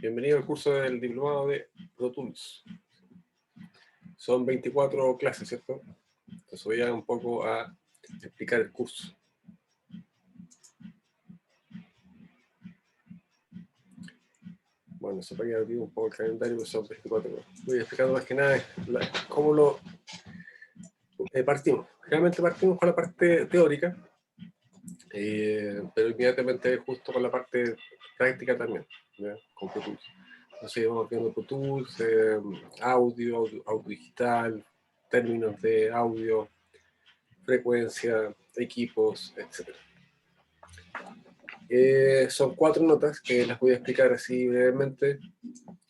Bienvenido al curso del diplomado de Pro Tools. Son 24 clases, ¿cierto? Entonces voy a un poco a explicar el curso. Bueno, se puede abrir un poco el calendario, pero son 24. Voy explicando más que nada cómo lo partimos. Generalmente partimos con la parte teórica, pero inmediatamente justo con la parte práctica también, ¿ya? Con Pro Tools. Entonces vamos viendo Pro Tools, audio digital, términos de audio, frecuencia, equipos, etc. Son 4 notas que las voy a explicar así brevemente.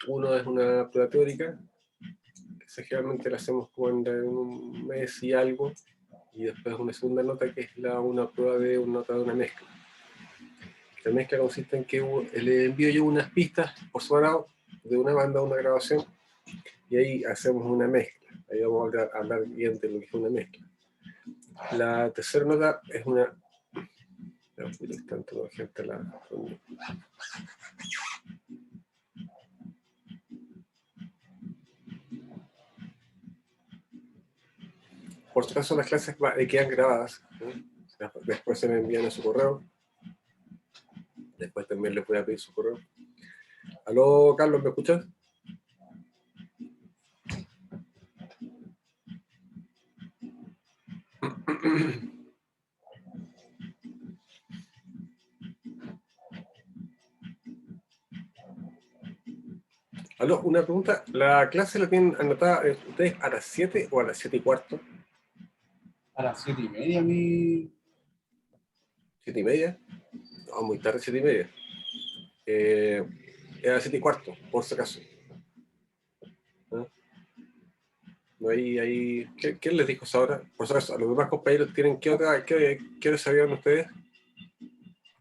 Uno es una prueba teórica, que generalmente la hacemos en un mes y algo, y después una segunda nota que es una prueba de una nota de una mezcla. La mezcla consiste en que le envío yo unas pistas por separado de una banda a una grabación, y ahí hacemos una mezcla. Ahí vamos a hablar bien de lo que es una mezcla. La tercera nota es una... tanto gente la... Por si acaso las clases quedan grabadas, ¿no? Después se me envían a su correo. Después también les voy a pedir su correo. Aló, Carlos, ¿me escuchas? Aló, una pregunta. ¿La clase la tienen anotada ustedes a las 7 o a las 7:15? A las 7:30, mi... 7:30. No, muy tarde, 7:30. Es a las 7:15, por si acaso. ¿No? No hay... ¿Quién les dijo eso ahora? Por si acaso, a los demás compañeros tienen ¿qué hora sabían ustedes?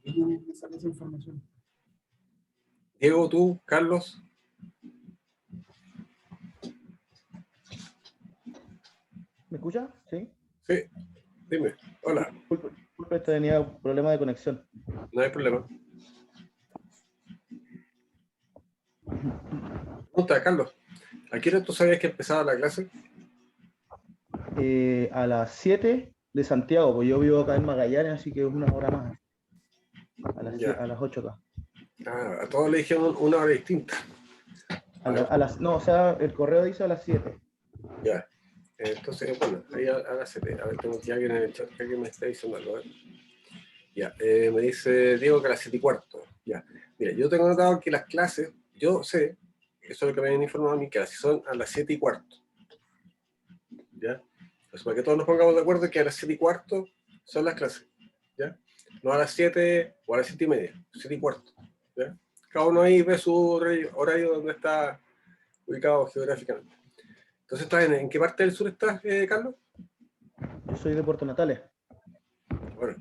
me sale esa información. Diego, tú, Carlos. ¿Me escucha? Sí. Sí, dime. Hola. Disculpe, tenía un problema de conexión. No hay problema. Pregunta, Carlos. ¿A qué hora tú sabías que empezaba la clase? A las 7 de Santiago, pues yo vivo acá en Magallanes, así que es una hora más. A las 8 acá. Ah, a todos le dijeron una hora distinta. No, o sea, el correo dice a las 7. Ya. Entonces, bueno, ahí a las 7. A ver, tengo aquí alguien en el chat que me está diciendo algo. Ya, me dice Diego que a las 7:15. Ya. Mira, yo tengo notado que las clases, yo sé, eso es lo que me han informado a mí, que son a las 7:15. ¿Ya? Entonces, para que todos nos pongamos de acuerdo que a las 7:15 son las clases. ¿Ya? No a las 7 o a las 7:30, 7:15. ¿Ya? Cada uno ahí ve su horario donde está ubicado geográficamente. Entonces, ¿estás en qué parte del sur estás, Carlos? Yo soy de Puerto Natales. Bueno.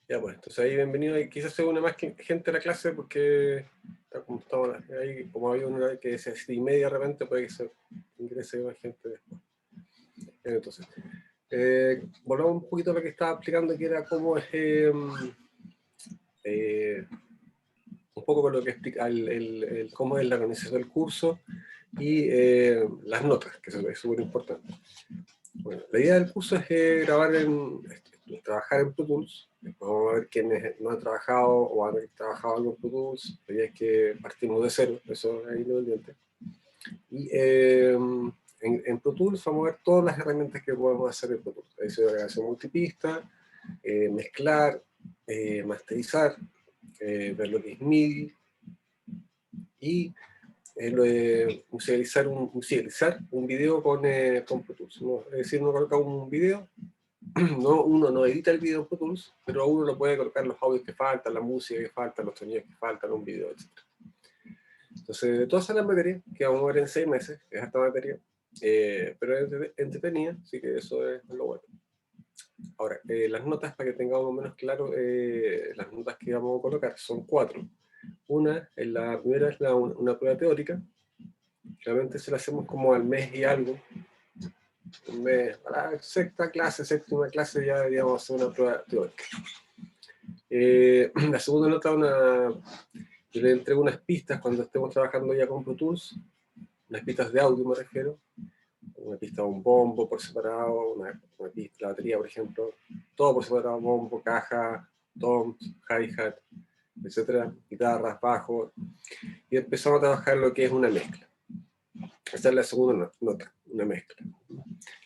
Ya, pues, entonces ahí bienvenido. Y quizás se une más gente a la clase porque como estamos ahí, como había una hora que decía 7:30 de repente, puede que se ingrese más gente después. Entonces, volvamos un poquito a lo que estaba explicando, que era cómo es un poco con lo que explica cómo es la organización del curso y las notas, que eso es súper importante. Bueno, la idea del curso es trabajar en Pro Tools. Vamos a ver quienes no han trabajado o han trabajado algo en Pro Tools. La idea es que partimos de cero, eso es independiente. Y en Pro Tools vamos a ver todas las herramientas que podemos hacer en Pro Tools. Grabación multipista, mezclar, masterizar, ver lo que es MIDI y musicalizar un video con Pro Tools, ¿no? Es decir, uno coloca un video, uno no edita el video en Pro Tools, pero uno lo puede colocar los audios que faltan, la música que falta, los sonidos que faltan, un video, etc. Entonces, todas esas materias que vamos a ver en 6 meses, es esta materia, pero es entretenida, así que eso es lo bueno. Ahora, las notas, para que tengamos menos claro, las notas que vamos a colocar son 4. La primera es una prueba teórica. Realmente se la hacemos como al mes y algo. Un mes, para la sexta clase, séptima clase, ya deberíamos hacer una prueba teórica. La segunda nota, yo le entrego unas pistas cuando estemos trabajando ya con Pro Tools, unas pistas de audio me refiero, una pista de un bombo por separado, una pista de la batería, por ejemplo, todo por separado, bombo, caja, toms, hi-hat, etcétera, guitarras, bajos, y empezamos a trabajar lo que es una mezcla. Esa es la segunda nota, una mezcla.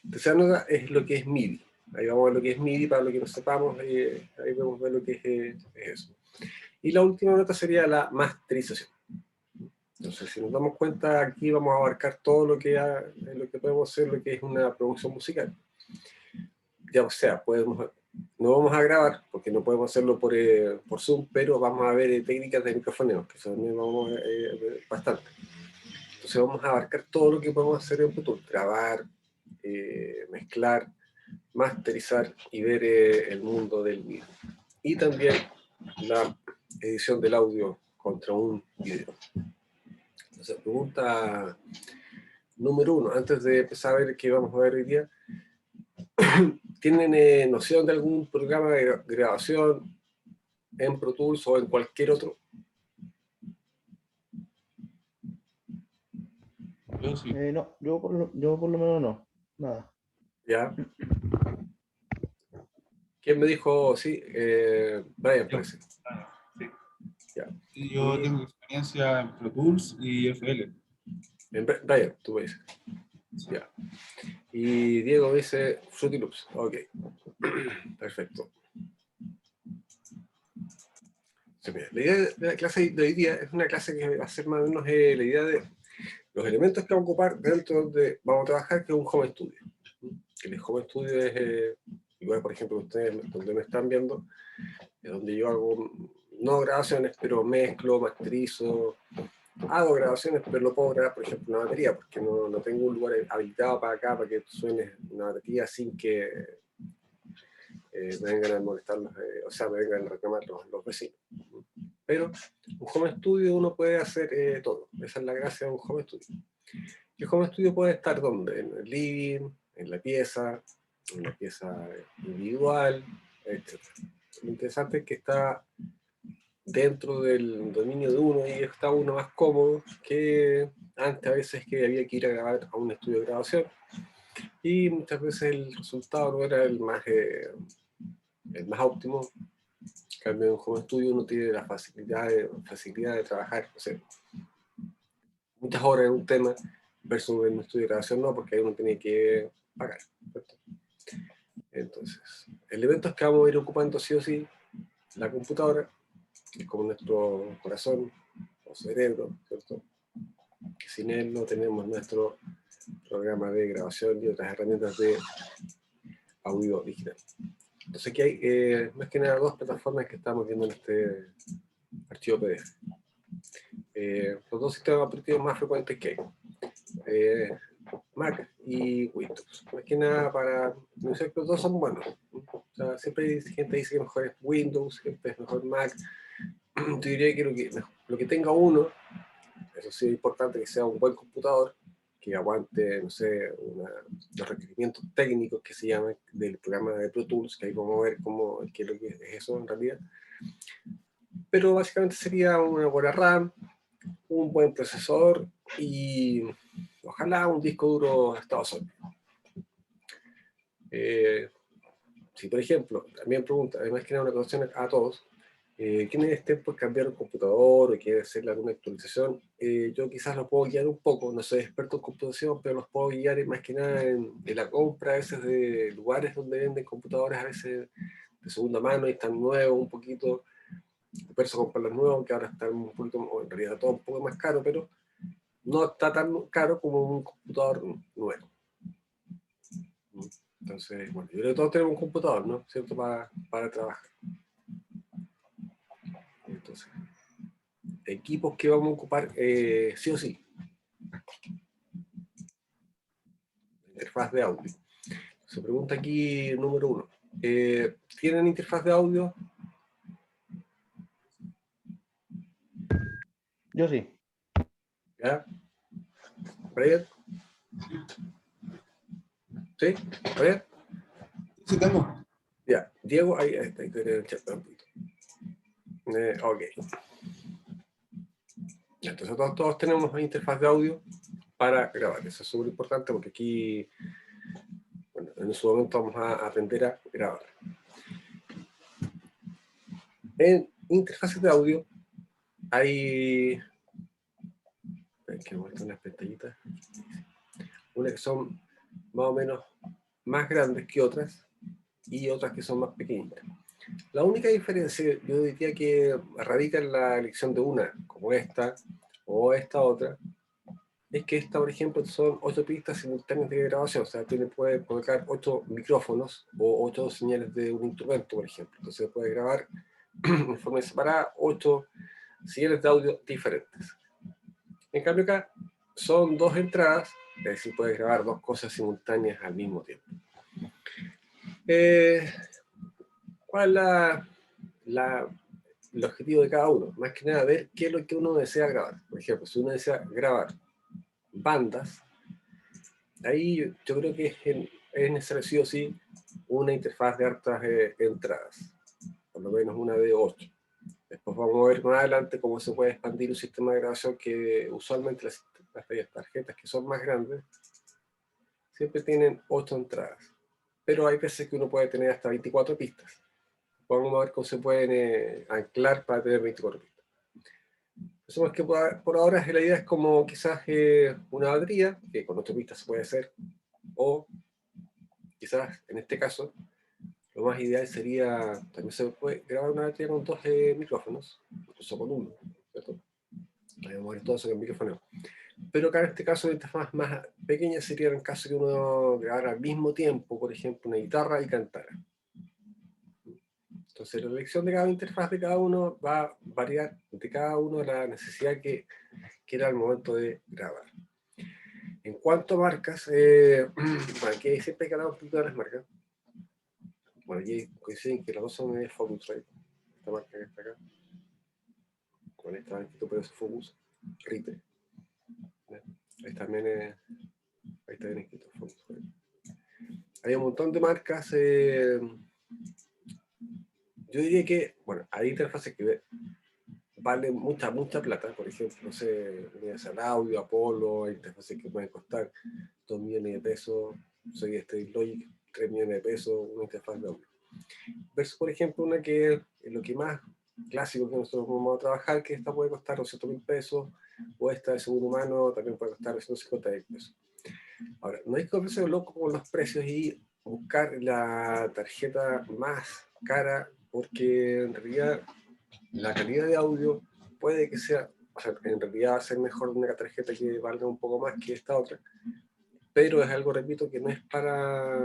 La tercera nota es lo que es MIDI. Ahí vamos a ver lo que es MIDI para lo que no sepamos, ahí podemos ver lo que es eso. Y la última nota sería la masterización. Entonces, si nos damos cuenta, aquí vamos a abarcar todo lo que podemos hacer, lo que es una producción musical. Ya, o sea, no vamos a grabar, porque no podemos hacerlo por Zoom, pero vamos a ver técnicas de microfoneo, que eso también vamos a ver bastante. Entonces vamos a abarcar todo lo que podemos hacer en Pro Tools, grabar, mezclar, masterizar y ver el mundo del video. Y también la edición del audio contra un video. Entonces, pregunta número 1, antes de empezar a ver qué vamos a ver hoy día, ¿tienen noción de algún programa de grabación en Pro Tools o en cualquier otro? Yo sí. No, yo por lo menos no, nada. ¿Ya? ¿Quién me dijo? Sí, Brian Yo. parece. Sí. Ya. Y yo tengo experiencia en Pro Tools y FL. Brian, tú me dices. Ya. Y Diego dice Fruity Loops. Ok. Perfecto. La idea de la clase de hoy día es una clase que va a ser más o menos la idea de los elementos que vamos a ocupar dentro de vamos a trabajar, que es un home studio. El home studio es, igual por ejemplo ustedes donde me están viendo, es donde yo hago no grabaciones, pero mezclo, masterizo, hago grabaciones, pero no puedo grabar, por ejemplo, una batería, porque no tengo un lugar habilitado para acá, para que suene una batería sin que me vengan a molestar, o sea, me vengan a reclamar los vecinos. Pero un home studio uno puede hacer todo. Esa es la gracia de un home studio. Y el home studio puede estar donde, en el living, en la pieza individual, etc. Lo interesante es que está dentro del dominio de uno y está uno más cómodo que antes a veces que había que ir a grabar a un estudio de grabación y muchas veces el resultado no era el más óptimo. En cambio, en un home studio uno tiene la facilidad de trabajar, o sea, muchas horas en un tema versus en un estudio de grabación no, porque ahí uno tiene que pagar, ¿cierto? Entonces, elementos que vamos a ir ocupando sí o sí, la computadora, que es como nuestro corazón o cerebro, ¿cierto? Que sin él no tenemos nuestro programa de grabación y otras herramientas de audio digital. Entonces aquí hay más que nada dos plataformas que estamos viendo en este archivo PDF. Los dos sistemas operativos más frecuentes que hay. Mac y Windows. Más que nada para... No sé, los dos son buenos. O sea, siempre hay gente que dice que mejor es Windows, gente es mejor Mac. Yo diría que lo que tenga uno, eso sí es importante que sea un buen computador, que aguante, no sé, los requerimientos técnicos que se llaman del programa de Pro Tools, que ahí vamos a ver qué es lo que es eso en realidad. Pero básicamente sería una buena RAM, un buen procesador y ojalá un disco duro estado sólido. Si por ejemplo, también pregunta, además que era una cuestión a todos, ¿quiénes estén por cambiar un computador o quieren hacerle alguna actualización? Yo quizás los puedo guiar un poco, no soy experto en computación, pero los puedo guiar más que nada en la compra a veces de lugares donde venden computadores a veces de segunda mano y están nuevos un poquito, versus comprarlos nuevos, que ahora están un poquito, o en realidad todo un poco más caro, pero no está tan caro como un computador nuevo. Entonces, bueno, yo creo que todos tenemos un computador, ¿no? ¿Cierto? Para trabajar. Entonces, equipos que vamos a ocupar sí o sí. Interfaz de audio. Se pregunta aquí número 1. ¿Tienen interfaz de audio? Yo sí. ¿Ya? ¿Brian? ¿Sí? ¿Brian? Sí, tengo. Ya. Diego, ahí está, ahí en el chat. Ok. Entonces todos tenemos una interfaz de audio para grabar. Eso es súper importante porque aquí, bueno, en su momento vamos a aprender a grabar. En interfaces de audio hay que mostrar unas pantallitas, unas que son más o menos más grandes que otras y otras que son más pequeñitas. La única diferencia, yo diría que radica en la elección de una, como esta o esta otra, es que esta, por ejemplo, son 8 pistas simultáneas de grabación, o sea, puede colocar 8 micrófonos o 8 señales de un instrumento, por ejemplo. Entonces puede grabar en forma separada 8 señales de audio diferentes. En cambio acá son 2 entradas, es decir, puedes grabar 2 cosas simultáneas al mismo tiempo. ¿Cuál es el objetivo de cada uno? Más que nada ver qué es lo que uno desea grabar. Por ejemplo, si uno desea grabar bandas, ahí yo creo que es necesario sí o sí una interfaz de hartas entradas, por lo menos una de 8. Después vamos a ver más adelante cómo se puede expandir un sistema de grabación que usualmente las tarjetas que son más grandes siempre tienen 8 entradas, pero hay veces que uno puede tener hasta 24 pistas. Vamos a ver cómo se pueden anclar para tener 24 pistas. Eso es que por ahora la idea es como quizás una batería, que con 8 pistas se puede hacer, o quizás en este caso lo más ideal sería, también se puede grabar una batería con 2 micrófonos, incluso con uno, ¿cierto? Vamos a ver todo eso con micrófono. Pero acá en este caso la interfaz más pequeña sería en el caso que uno grabara al mismo tiempo, por ejemplo, una guitarra y cantara. Entonces la elección de cada interfaz de cada uno va a variar de cada uno la necesidad que era al momento de grabar. En cuanto a marcas, bueno, aquí siempre hay que hablar un poquito de las marcas. Bueno, aquí coinciden que las dos son de Focusrite. Esta marca que está acá. Con esta banquito pero es Focus. Rite. Ahí también ahí está bien escrito Focusrite. Hay un montón de marcas. Yo diría que, bueno, hay interfaces que valen mucha plata. Por ejemplo, no sé, Universal Audio, Apollo, hay interfaces que pueden costar 2 millones de pesos. Soy Logic, 3 millones de pesos, una interfaz de audio. Versus, por ejemplo, una que es lo que más clásico que nosotros vamos a trabajar, que esta puede costar 200.000 pesos, o esta de seguro humano también puede costar 250.000 pesos. Ahora, no hay que volverse loco con los precios y buscar la tarjeta más cara, porque en realidad la calidad de audio puede que sea, o sea, en realidad va a ser mejor una tarjeta que valga un poco más que esta otra, pero es algo, repito, que no es para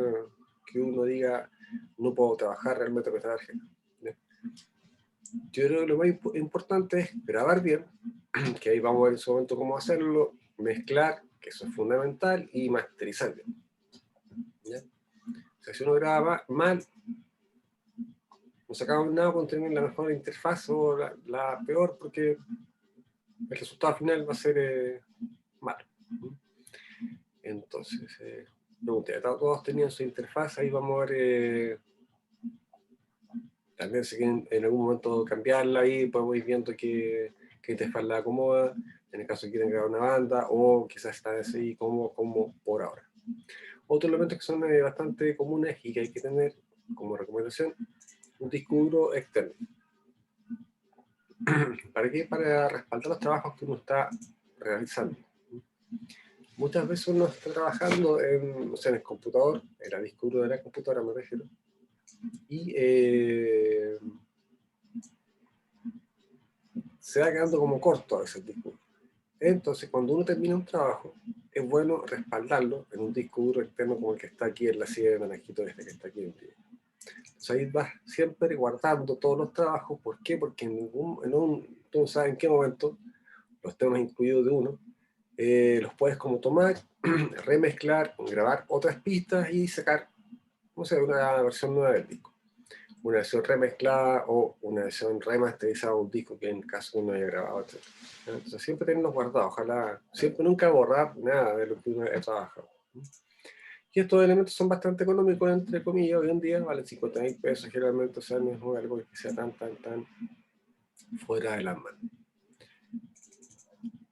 que uno diga no puedo trabajar realmente con esta tarjeta. Yo creo que lo más importante es grabar bien, que ahí vamos a ver en su momento cómo hacerlo, mezclar, que eso es fundamental, y masterizar bien. ¿Ya? O sea, si uno graba mal, no sacamos nada con tener la mejor interfaz o la peor, porque el resultado final va a ser malo. Entonces, pregunté, todos tenían su interfaz, ahí vamos a ver, también si quieren en algún momento cambiarla, ahí podemos ir viendo qué interfaz la acomoda, en el caso que quieren grabar una banda, o quizás está así como por ahora. Otros elementos que son bastante comunes y que hay que tener como recomendación, un disco duro externo. ¿Para qué? Para respaldar los trabajos que uno está realizando. Muchas veces uno está trabajando en el computador, en el disco duro de la computadora me refiero, y se va quedando como corto a veces el disco duro. Entonces, cuando uno termina un trabajo, es bueno respaldarlo en un disco duro externo como el que está aquí en la silla de Naranjito, este que está aquí en pie. Entonces ahí vas siempre guardando todos los trabajos. ¿Por qué? Porque tú no sabes en qué momento los temas incluidos de uno los puedes como tomar, remezclar, grabar otras pistas y sacar, no sé, una versión nueva del disco. Una versión remezclada o una versión remasterizada de un disco que en caso que uno haya grabado, etc. Entonces siempre tenerlos guardados, ojalá, siempre nunca borrar nada de lo que uno haya trabajado. Y estos elementos son bastante económicos, entre comillas, hoy en día valen 50.000 pesos generalmente, o sea, no es algo que sea tan fuera de las manos.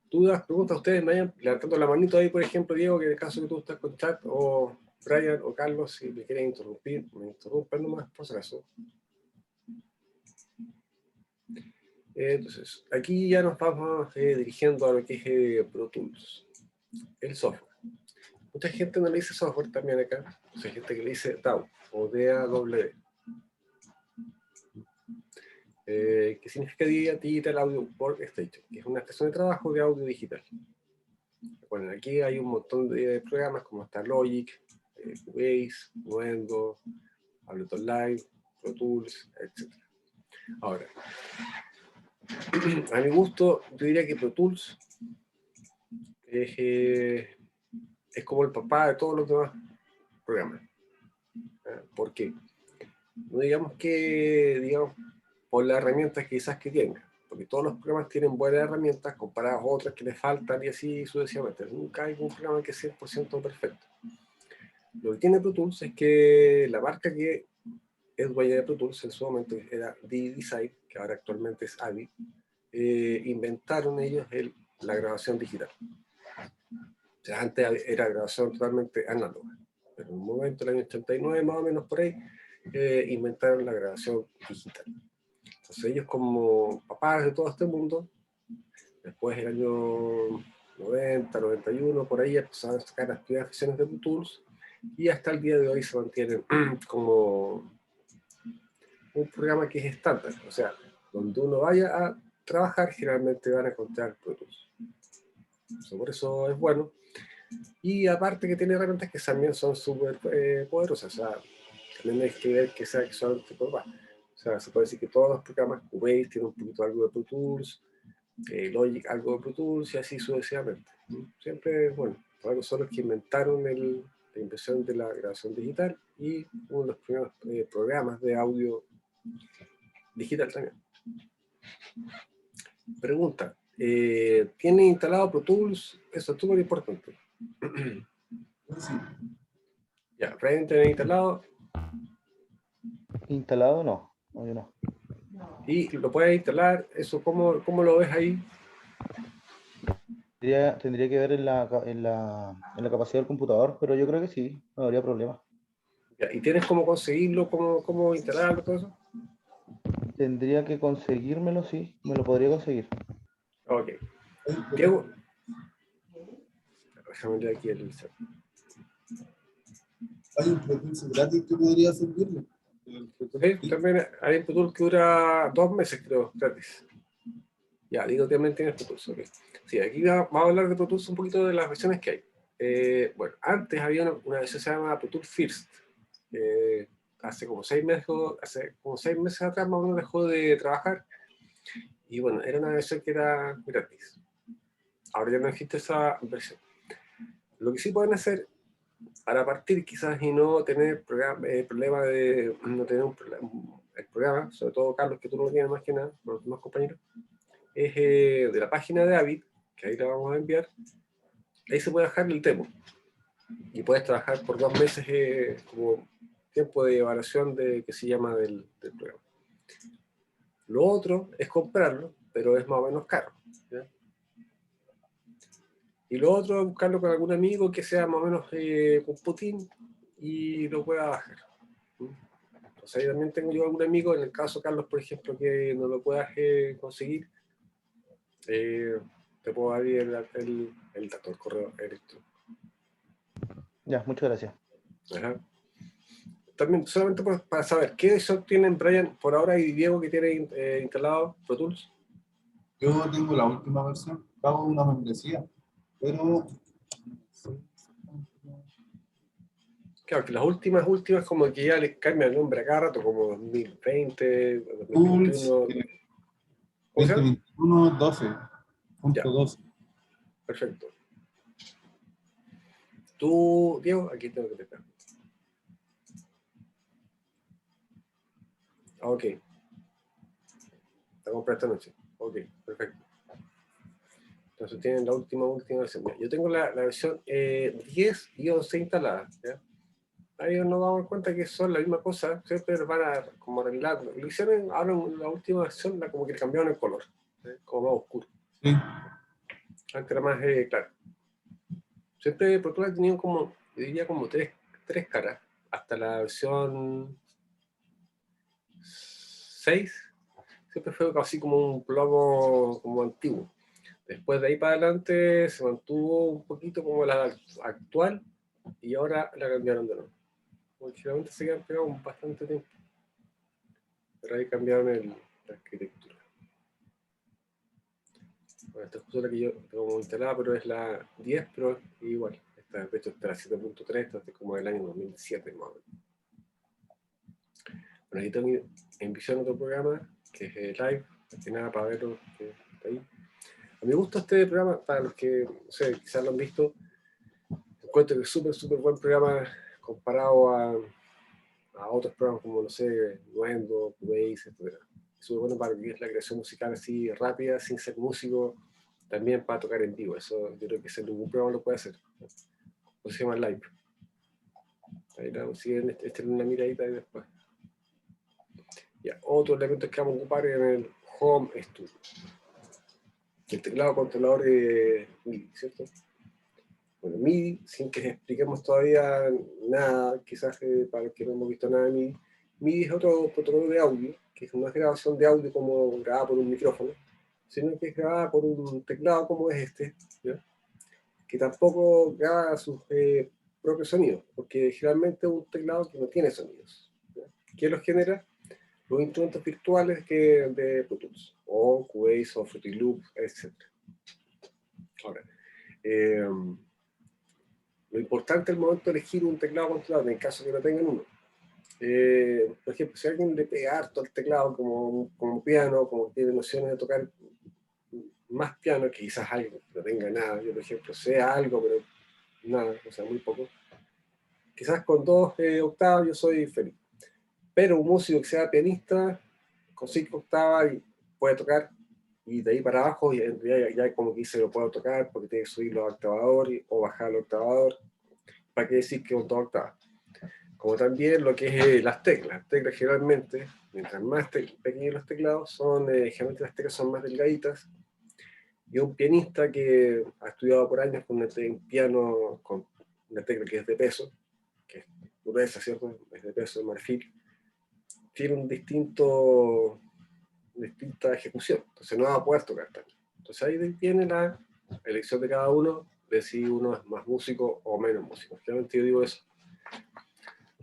¿Dudas, preguntas? Ustedes me vayan levantando la manito ahí, por ejemplo, Diego, que en el caso que tú estás con chat, o Brian o Carlos, si me quieren interrumpir, me interrumpan nomás, por si acaso. Entonces, aquí ya nos vamos dirigiendo a lo que es Pro Tools, el software. Mucha gente no le dice software también acá, hay gente que le dice DAW o DAW. Que significa Digital Audio Workstation, que es una estación de trabajo de audio digital. Bueno, aquí hay un montón de programas como está Logic, Cubase, Nuendo, Ableton Live, Pro Tools, etc. Ahora, a mi gusto, yo diría que Pro Tools es como el papá de todos los demás programas. ¿Por qué? No digamos por las herramientas quizás que tenga, porque todos los programas tienen buenas herramientas comparadas a otras que les faltan y así sucesivamente. Nunca hay un programa que sea 100% perfecto. Lo que tiene Pro Tools es que la marca que es dueña de Pro Tools en su momento era D-Design, que ahora actualmente es AVI, inventaron ellos la grabación digital. O sea, antes era grabación totalmente análoga, pero en un momento, el año 89 más o menos por ahí, inventaron la grabación digital. Entonces ellos como papás de todo este mundo, después del año 90, 91, por ahí empezaron a sacar las primeras versiones de Pro Tools y hasta el día de hoy se mantienen como un programa que es estándar. O sea, donde uno vaya a trabajar generalmente van a encontrar Pro Tools. Por eso es bueno. Y aparte que tiene herramientas que también son súper poderosas. O sea, también hay que ver que sea que solamente por más. O sea, se puede decir que todos los programas, Cubase tiene un poquito algo de Pro Tools, Logic algo de Pro Tools y así sucesivamente. Siempre, bueno, por algo son los que inventaron la invención de la grabación digital y uno de los primeros programas de audio digital también. Pregunta, ¿tiene instalado Pro Tools? Eso es súper importante. Ya, Brian tiene instalado. ¿Instalado? No, yo no. Y lo puedes instalar, eso, ¿cómo lo ves ahí? Tendría que ver en la capacidad del computador, pero yo creo que sí, no habría problema. Ya, ¿y tienes cómo conseguirlo, cómo instalarlo, todo eso? Tendría que conseguírmelo, sí, me lo podría conseguir. Ok. Diego. Déjame ver aquí el... Hay un Pro Tools gratis que podría servirle. Sí, también hay un Pro Tools que dura 2 meses, creo, gratis. Ya, digo, también tienes Pro Tools, ok. Sí, aquí vamos a hablar de Pro Tools un poquito de las versiones que hay. Bueno, antes había una versión que se llama Pro Tools First. Hace como 6 meses atrás más o menos dejó de trabajar. Y bueno, era una versión que era gratis. Ahora ya no existe esa versión. Lo que sí pueden hacer para partir quizás y no tener problema de no tener el programa, sobre todo Carlos, que tú no lo tienes más que nada, los demás compañeros, es de la página de Avid, que ahí la vamos a enviar, ahí se puede bajar el demo y puedes trabajar por 2 meses como tiempo de evaluación que se llama del programa. Lo otro es comprarlo, pero es más o menos caro, ¿ya? Y lo otro es buscarlo con algún amigo que sea más o menos con Putin y lo pueda bajar. Entonces ahí también tengo yo algún amigo, en el caso Carlos, por ejemplo, que no lo puedas conseguir, te puedo dar el dato, el correo electrónico. Ya, muchas gracias. Ajá. También, solamente para saber, ¿qué edición tienen Brian por ahora y Diego que tiene instalado Pro Tools? Yo tengo la última versión, pago una membresía, pero Claro, que las últimas como que ya les cambia el nombre a cada rato, como 2020, Tools 2021. ¿Cómo se llama? 2021 12.12. Perfecto. Tú, Diego, aquí tengo que pegar. Ok. La compré esta noche. Ok, perfecto. Entonces tienen la última versión. Yo tengo la versión 10 y 11 instalada, ¿ya? ahí nos damos cuenta que son la misma cosa, siempre van a como arreglar. Lo hicieron ahora en la última versión, como que le cambiaron el color, como más oscuro. Sí. Antes era más claro. Siempre Pro Tools ha tenido como, yo diría como tres caras, hasta la versión 6, siempre fue así como un plomo como antiguo. Después de ahí para adelante se mantuvo un poquito como la actual y ahora la cambiaron de nuevo. Porque generalmente se quedan pegados bastante tiempo. Pero ahí cambiaron la arquitectura. Bueno, esta es justo la que yo tengo instalada, pero es la 10, pero igual. Esta, de hecho, está la 7.3, esta es como del año 2007 más o menos. Bueno, aquí tengo en visión otro programa, que es Live, más que nada para verlo, que está ahí. A mi gusto este programa, para los que, no sé, quizás lo han visto, encuentro que es súper buen programa comparado a otros programas como, no sé, Nuendo, Cubase, etc. Es súper bueno para lo que es la creación musical así rápida, sin ser músico, también para tocar en vivo. Eso yo creo que ese ningún programa lo puede hacer. O se llama Live. Ahí la siguen, una miradita ahí después. Ya, otro elemento que vamos a ocupar en el Home Studio. El teclado controlador MIDI, ¿cierto? Bueno, MIDI, sin que expliquemos todavía nada, quizás para los que no hemos visto nada de MIDI, MIDI es otro protocolo de audio, que no es grabación de audio como grabada por un micrófono, sino que es grabada por un teclado como es este, ¿ya? Que tampoco graba sus propios sonidos, porque generalmente es un teclado que no tiene sonidos. ¿Ya? ¿Quién los genera? Los instrumentos virtuales de Pro Tools, o Cubase, o Fruity Loop, etc. Ahora, lo importante es el momento de elegir un teclado controlador, en el caso que no tengan uno. Por ejemplo, si alguien le pega harto al teclado como piano, como tiene nociones de tocar más piano, que quizás alguien no tenga nada, yo por ejemplo sé algo, pero nada, o sea, muy poco. Quizás con 2 octavas yo soy feliz. Pero un músico que sea pianista, con 5 octavas y puede tocar, y de ahí para abajo ya como que se lo puedo tocar porque tiene que subir los octavadores o bajar el octavador. ¿Para qué decir que es un 2 octavas? Como también lo que es las teclas. Las teclas generalmente, mientras más pequeños los teclados, generalmente las teclas son más delgaditas. Y un pianista que ha estudiado por años con un piano con una tecla que es de peso, que es gruesa, ¿cierto? Es de peso, de marfil, tiene distinta ejecución. Entonces no va a poder tocar tanto. Entonces ahí viene la elección de cada uno, de si uno es más músico o menos músico. Realmente yo digo eso.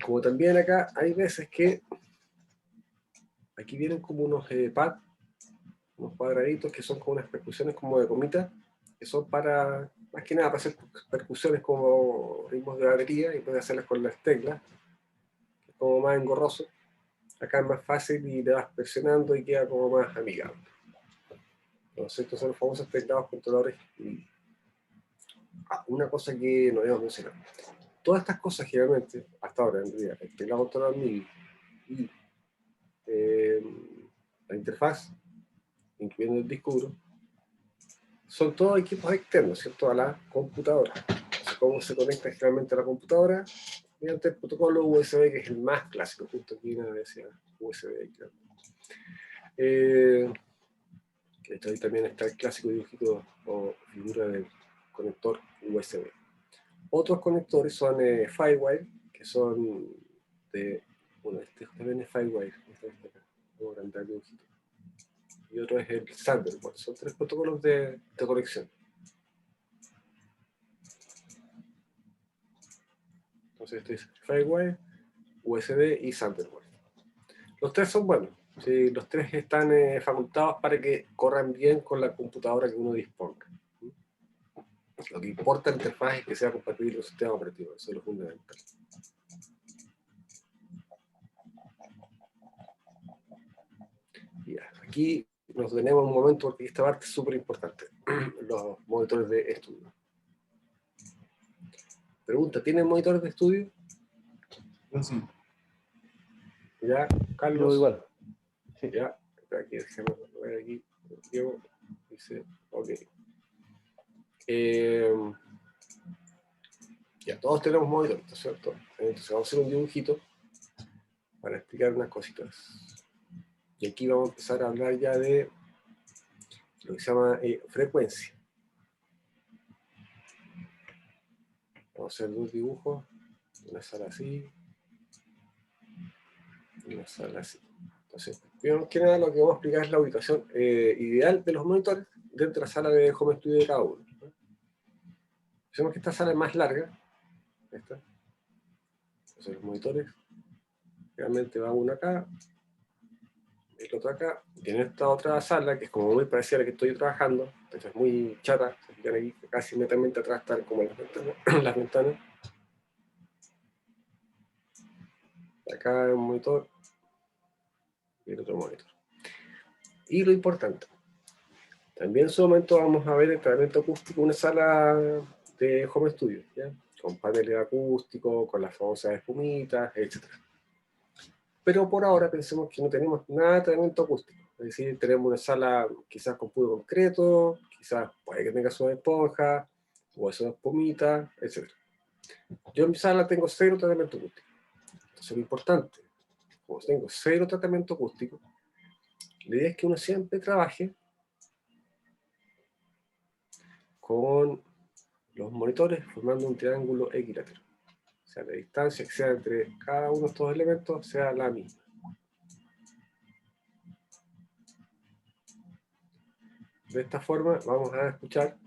Como también acá hay veces que aquí vienen como unos pads, unos cuadraditos que son como unas percusiones como de gomita, que son para, más que nada, para hacer percusiones como ritmos de batería y puedes hacerlas con las teclas, que es como más engorroso. Acá es más fácil y le vas presionando y queda como más amigable. Entonces, estos son los famosos teclados controladores. Y una cosa que no debemos mencionar. Todas estas cosas generalmente, hasta ahora en realidad, el teclado controlador MIDI y la interfaz, incluyendo el disco duro, son todos equipos externos, ¿cierto? A la computadora. O sea, cómo se conecta generalmente a la computadora mediante el protocolo USB, que es el más clásico, justo aquí una decía USB, claro. Ahí también está el clásico dibujito o figura del conector USB. Otros conectores son Firewire, que son de, bueno, este también es Firewire, voy a agrandar el dibujito. Y otro es el Thunderbolt, son 3 protocolos de conexión. Entonces este es Firewire, USB y Thunderbolt. Los 3 son buenos, ¿sí? Los 3 están facultados para que corran bien con la computadora que uno disponga. Lo que importa en la interfaz es que sea compatible con el sistema operativo, eso es lo fundamental. Ya, aquí nos detenemos un momento porque esta parte es súper importante. Los monitores de estudio. Pregunta, ¿tienen monitores de estudio? Yo sí. Ya, Carlos. Yo igual. Sí. Ya, aquí dejemos ver aquí. Diego dice, ok. Ya, todos tenemos monitores, ¿cierto? En Entonces vamos a hacer un dibujito para explicar unas cositas. Y aquí vamos a empezar a hablar ya de lo que se llama frecuencia. Vamos a hacer dos dibujos, una sala así, y una sala así. Entonces, primero que nada, lo que vamos a explicar es la ubicación ideal de los monitores dentro de la sala de home studio de cada uno. Pensemos que esta sala es más larga. Esta. Entonces los monitores, realmente va uno acá, el otro acá, y en esta otra sala, que es como muy parecida a la que estoy trabajando, entonces es muy chata, se fijan aquí, casi netamente atrás están como las ventanas, las ventanas. Acá hay un monitor y el otro monitor. Y lo importante, también en su momento vamos a ver el tratamiento acústico en una sala de home studio, ¿ya? Con paneles acústicos, con las famosas espumitas, etc. Pero por ahora pensemos que no tenemos nada de tratamiento acústico. Es decir, tenemos una sala quizás con puro concreto, quizás puede que tenga sus esponjas, o sus espumitas, etc. Yo en mi sala tengo cero tratamiento acústico. Entonces lo importante, como tengo cero tratamiento acústico, la idea es que uno siempre trabaje con los monitores formando un triángulo equilátero. O sea, la distancia que sea entre cada uno de estos elementos sea la misma. De esta forma vamos a escuchar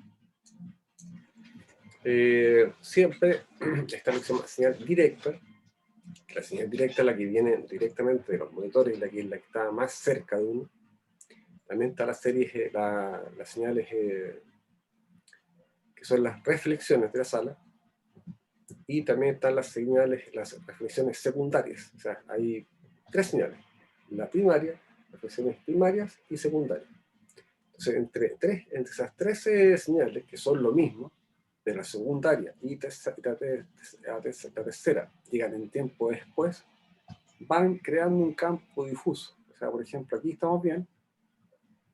siempre esta lo que se llama señal directa. La señal directa es la que viene directamente de los monitores, la que es la que está más cerca de uno. También está las series, las señales que son las reflexiones de la sala. Y también están las señales, las reflexiones secundarias. O sea, hay tres señales. La primaria, reflexiones primarias y secundarias. Entonces, entre esas tres señales, que son lo mismo, de la secundaria y la tercera llegan en tiempo después, van creando un campo difuso. O sea, por ejemplo, aquí estamos bien,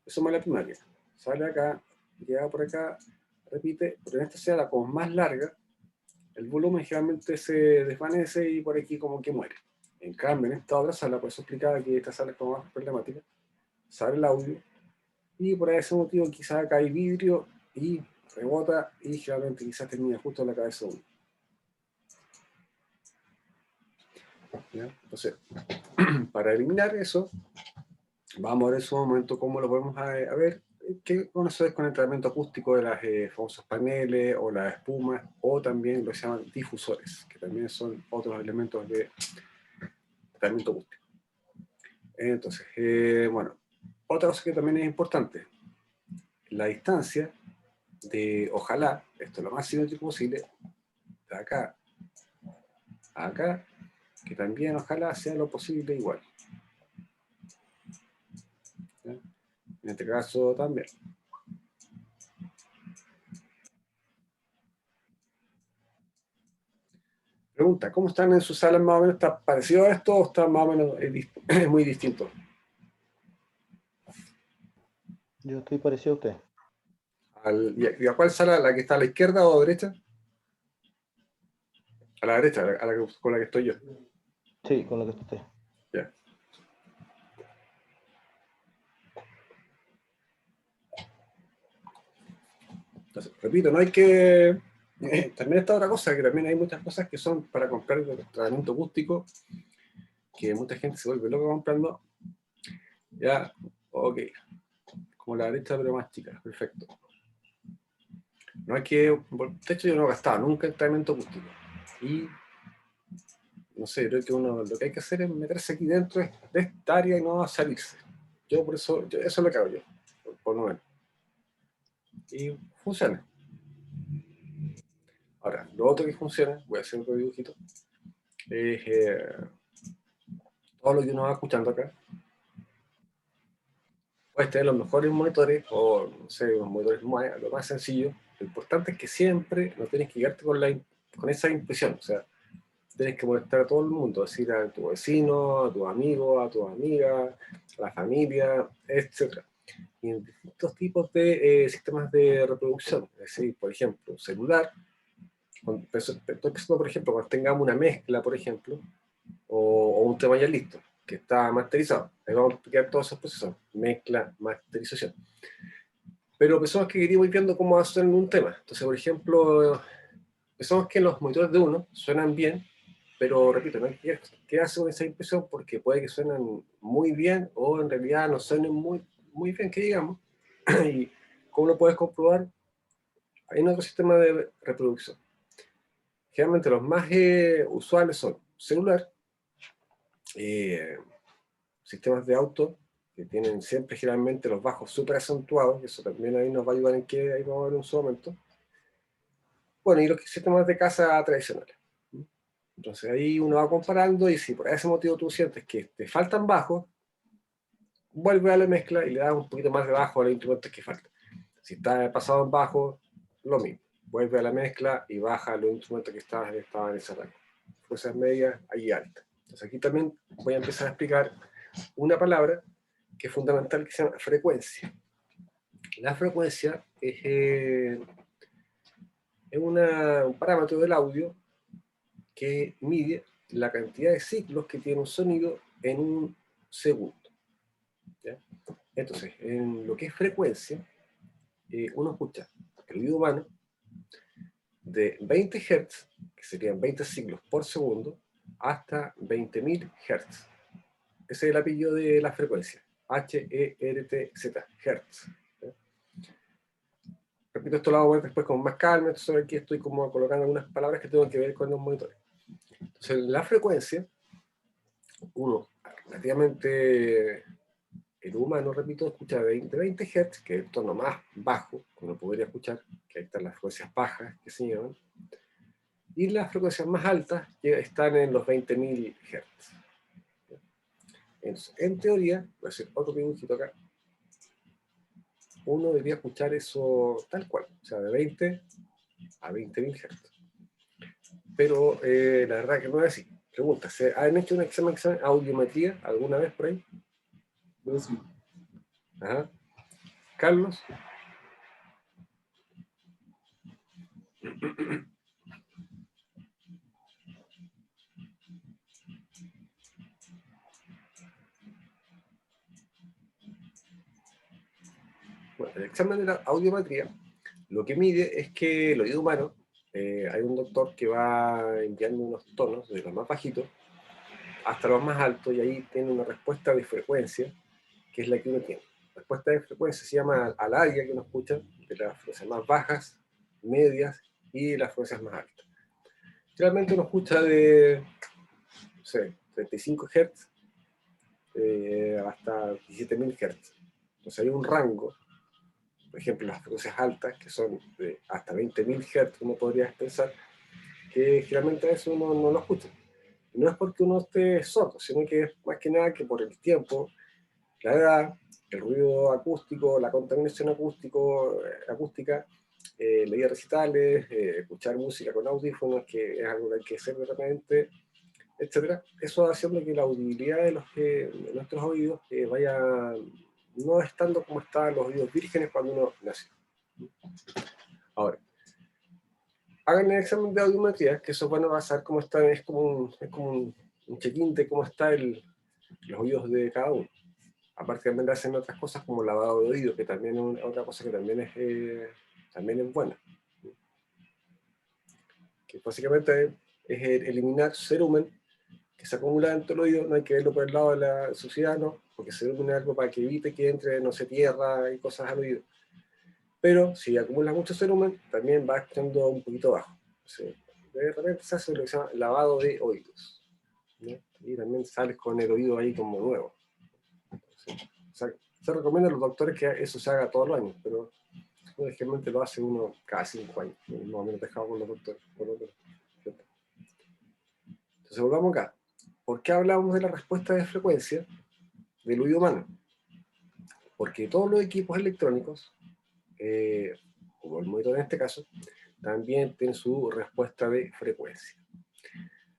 eso es la primaria. Sale acá, llega por acá, repite, pero en esta señal como más larga, el volumen generalmente se desvanece y por aquí como que muere. En cambio, en esta otra sala, por eso explicaba que esta sala es como más problemática, sale el audio y por ese motivo quizás acá hay vidrio y rebota y generalmente quizás termina justo en la cabeza de uno. ¿Ya? Entonces, para eliminar eso, vamos a ver en su momento cómo lo podemos a ver, qué conoces con el tratamiento acústico de las famosos paneles o las espumas, o también lo que se llaman difusores, que también son otros elementos de tratamiento acústico. Entonces, bueno, otra cosa que también es importante, la distancia de, ojalá, esto es lo más simétrico posible, de acá a acá, que también ojalá sea lo posible igual. ¿Ya? En este caso también. Pregunta, ¿cómo están en sus salas más o menos? ¿Está parecido a esto o está más o menos muy distinto? Yo estoy parecido a usted. ¿Y a cuál sala? ¿La que está a la izquierda o a la derecha? A la derecha, con la que estoy yo. Sí, con lo que usted. Ya. Entonces, repito, no hay que... también está otra cosa, que también hay muchas cosas que son para comprar el tratamiento acústico, que mucha gente se vuelve loca comprando. Ya, ok. Como la derecha, pero más chica. Perfecto. No hay que... De hecho, yo no he gastado nunca en tratamiento acústico. Y no sé, creo que uno lo que hay que hacer es meterse aquí dentro de esta área y no salirse. Yo por eso, eso es lo que hago yo, por lo menos. Y funciona. Ahora, lo otro que funciona, voy a hacer otro dibujito, es todo lo que uno va escuchando acá. Puedes tener los mejores monitores, o no sé, los monitores lo más sencillo. Lo importante es que siempre no tienes que quedarte con esa impresión. O sea, tienes que molestar a todo el mundo, decir a tu vecino, a tus amigos, a tus amigas, a la familia, etc. Y en distintos tipos de sistemas de reproducción. Es decir, por ejemplo, celular, Estoy pensando, por ejemplo, cuando tengamos una mezcla, por ejemplo, o un tema ya listo, que está masterizado. Ahí vamos a explicar todos esos procesos, mezcla, masterización. Pero pensamos que queríamos ir viendo cómo va a sonar en un tema. Entonces, por ejemplo, pensamos que los monitores de uno suenan bien, pero repito, no hay que quedarse con esa impresión porque puede que suenan muy bien o en realidad no suenen muy bien, que digamos. Y como lo puedes comprobar, hay otro sistema de reproducción. Generalmente los más usuales son celular, sistemas de auto, que tienen siempre generalmente los bajos súper acentuados, y eso también ahí nos va a ayudar en que ahí vamos a ver en su momento. Bueno, y los sistemas de casa tradicionales. Entonces ahí uno va comparando y si por ese motivo tú sientes que te faltan bajos, vuelve a la mezcla y le das un poquito más de bajo a los instrumentos que faltan. Si está pasado en bajo, lo mismo. Vuelve a la mezcla y baja los instrumentos que estaban en ese rango. Fuerzas medias y altas. Entonces aquí también voy a empezar a explicar una palabra que es fundamental, que se llama frecuencia. La frecuencia es un parámetro del audio que mide la cantidad de ciclos que tiene un sonido en un segundo. ¿Ya? Entonces, en lo que es frecuencia, uno escucha el oído humano de 20 Hz, que serían 20 ciclos por segundo, hasta 20.000 Hz. Ese es el apellido de la frecuencia, H-E-R-T-Z, Hz. ¿Ya? Repito, esto lo vamos a ver después con más calma, entonces aquí estoy como colocando algunas palabras que tengo que ver con los monitores. Entonces, la frecuencia, uno, relativamente, el humano, repito, escucha 20 Hz, que es el tono más bajo que uno podría escuchar, que ahí están las frecuencias bajas, que se llaman, y las frecuencias más altas que están en los 20.000 Hz. Entonces, en teoría, voy a hacer otro dibujito acá, uno debería escuchar eso tal cual, o sea, de 20 a 20.000 Hz. Pero la verdad que no es así. Pregunta, ¿se han hecho un examen audiometría alguna vez por ahí? Yo sí. Ajá. Carlos. Bueno, el examen de la audiometría lo que mide es que el oído humano, hay un doctor que va enviando unos tonos de los más bajitos hasta los más altos y ahí tiene una respuesta de frecuencia que es la que uno tiene. La respuesta de frecuencia se llama al área que uno escucha, de las frecuencias más bajas, medias y las frecuencias más altas. Realmente uno escucha de, no sé, 35 Hz hasta 17.000 Hz. Entonces hay un rango, por ejemplo, las frecuencias altas, que son de hasta 20.000 Hz, uno podría pensar, que generalmente a eso uno no lo escucha. Y no es porque uno esté sordo, sino que es más que nada que por el tiempo, la edad, el ruido acústico, la contaminación acústica, leer recitales, escuchar música con audífonos, que es algo que hay que hacer de repente, etcétera. Eso va haciendo que la audibilidad de nuestros oídos vaya no estando como estaban los oídos vírgenes cuando uno nació. Ahora, hagan el examen de audiometría, que eso van a basar cómo están, es como un check-in de cómo están los oídos de cada uno. Aparte también hacen otras cosas como lavado de oído, que también es otra cosa que también es buena. Que básicamente es eliminar cerumen que se acumula dentro del oído, no hay que verlo por el lado de la suciedad, ¿no? Porque cerumen es algo para que evite que entre, no sé, tierra y cosas al oído. Pero si acumula mucho cerumen, también va estando un poquito bajo. Entonces, de repente se hace lo que se llama lavado de oídos, ¿no? Y también sales con el oído ahí como nuevo. Entonces, se recomienda a los doctores que eso se haga todos los años, pero generalmente lo hace uno cada 5 años, más o menos dejado con los doctores. Entonces volvamos acá. ¿Por qué hablamos de la respuesta de frecuencia del oído humano? Porque todos los equipos electrónicos, como el monitor en este caso, también tienen su respuesta de frecuencia.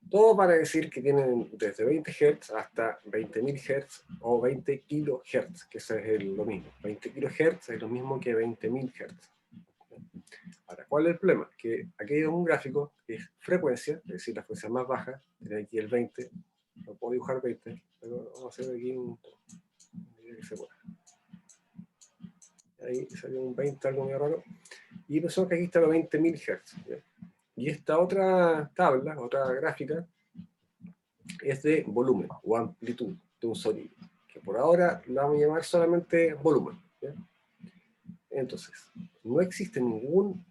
Todo para decir que tienen desde 20 Hz hasta 20.000 Hz o 20 kHz, que eso es lo mismo. 20 kHz es lo mismo que 20.000 Hz. Ahora, ¿cuál es el problema? Que aquí hay un gráfico que es frecuencia, es decir, la frecuencia más baja, tiene aquí el 20, no puedo dibujar 20, pero vamos a hacer aquí un que se pueda. Ahí salió un 20, algo muy raro. Y pensamos que aquí está los 20.000 Hz. ¿Ya? Y esta otra tabla, otra gráfica, es de volumen o amplitud de un sonido, que por ahora lo vamos a llamar solamente volumen. ¿Ya? Entonces, no existe ningún,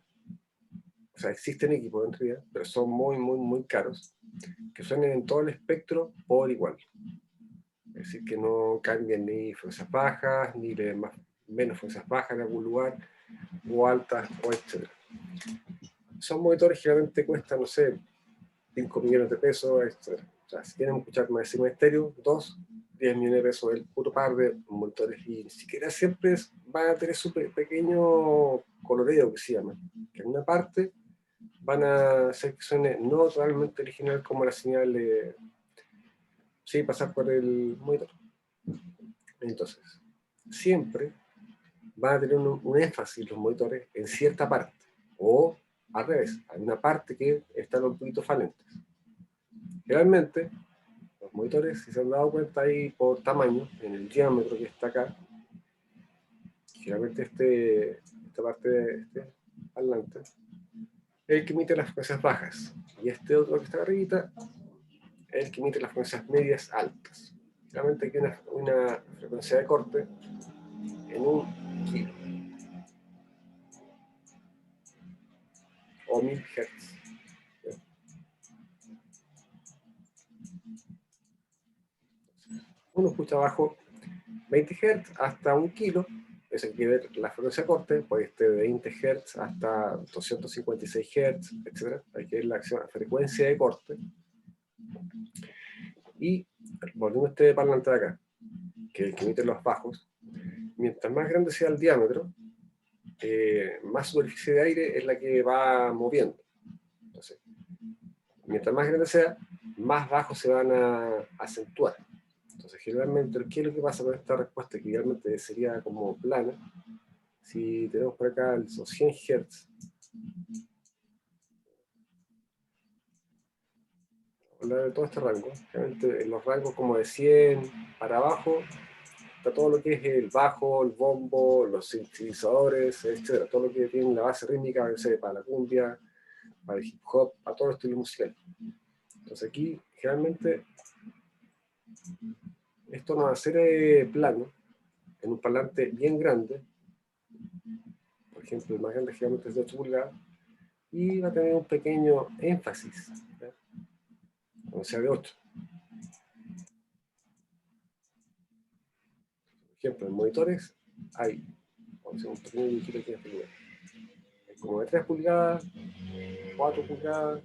o sea, existen equipos en realidad, pero son muy caros, que suenen en todo el espectro por igual. Es decir, que no cambien ni frecuencias bajas, ni menos frecuencias bajas en algún lugar, o altas, o etc. Son monitores que generalmente cuestan, no sé, 5 millones de pesos, etc. O sea, si quieren escuchar más encima de estéreo, 10 millones de pesos el puro par de monitores. Y ni siquiera siempre van a tener su pequeño coloreo, que se llama. Que en una parte van a hacer que suene no totalmente original como la señal de sí, pasar por el monitor. Entonces, siempre van a tener un énfasis los monitores en cierta parte, o al revés, hay una parte que están un poquito falentes. Generalmente, los monitores, si se han dado cuenta ahí por tamaño, en el diámetro que está acá, generalmente esta parte de este parlante, es el que emite las frecuencias bajas, y este otro que está arribita es el que emite las frecuencias medias altas. Generalmente aquí hay una frecuencia de corte en 1 kilo o 1000 Hz. Uno escucha bajo 20 Hz hasta 1 kilo, eso hay que ver la frecuencia de corte, puede estar de 20 Hz hasta 256 Hz, etc. Hay que ver la frecuencia de corte. Y volviendo a este parlante de acá, que es el que emite los bajos, mientras más grande sea el diámetro, más superficie de aire es la que va moviendo. Entonces, mientras más grande sea, más bajos se van a acentuar. Entonces, generalmente, ¿qué es lo que pasa con esta respuesta? Que idealmente sería como plana. Si tenemos por acá los 100 Hz, hablar de todo este rango, realmente en los rangos como de 100 para abajo, está todo lo que es el bajo, el bombo, los sintetizadores, etc. Todo lo que tiene la base rítmica, no sé, para la cumbia, para el hip hop, para todo el estilo musical. Entonces aquí, generalmente, esto no va a ser plano, en un parlante bien grande, por ejemplo, el más grande generalmente es de 8 pulgadas, y va a tener un pequeño énfasis, ¿ya? O sea, de 8. Por ejemplo, en monitores hay, vamos a hacer un pequeño dibujito aquí en este lugar. Hay como de 3 pulgadas, 4 pulgadas,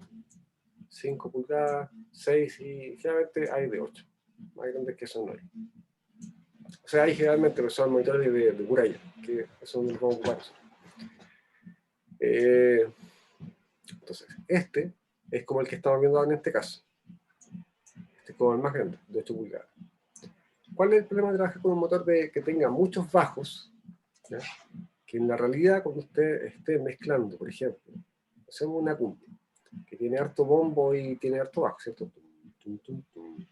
5 pulgadas, 6 y generalmente hay de 8. Más grandes que eso no hay. O sea, hay generalmente que son monitores de Muralla, que son los vamos a ocupar. Entonces, este es como el que estamos viendo ahora en este caso. Este es como el más grande, de 8 pulgadas. ¿Cuál es el problema de trabajar con un motor que tenga muchos bajos? ¿Ya? Que en la realidad, cuando usted esté mezclando, por ejemplo, hacemos una cumbia, que tiene harto bombo y tiene harto bajo, ¿cierto?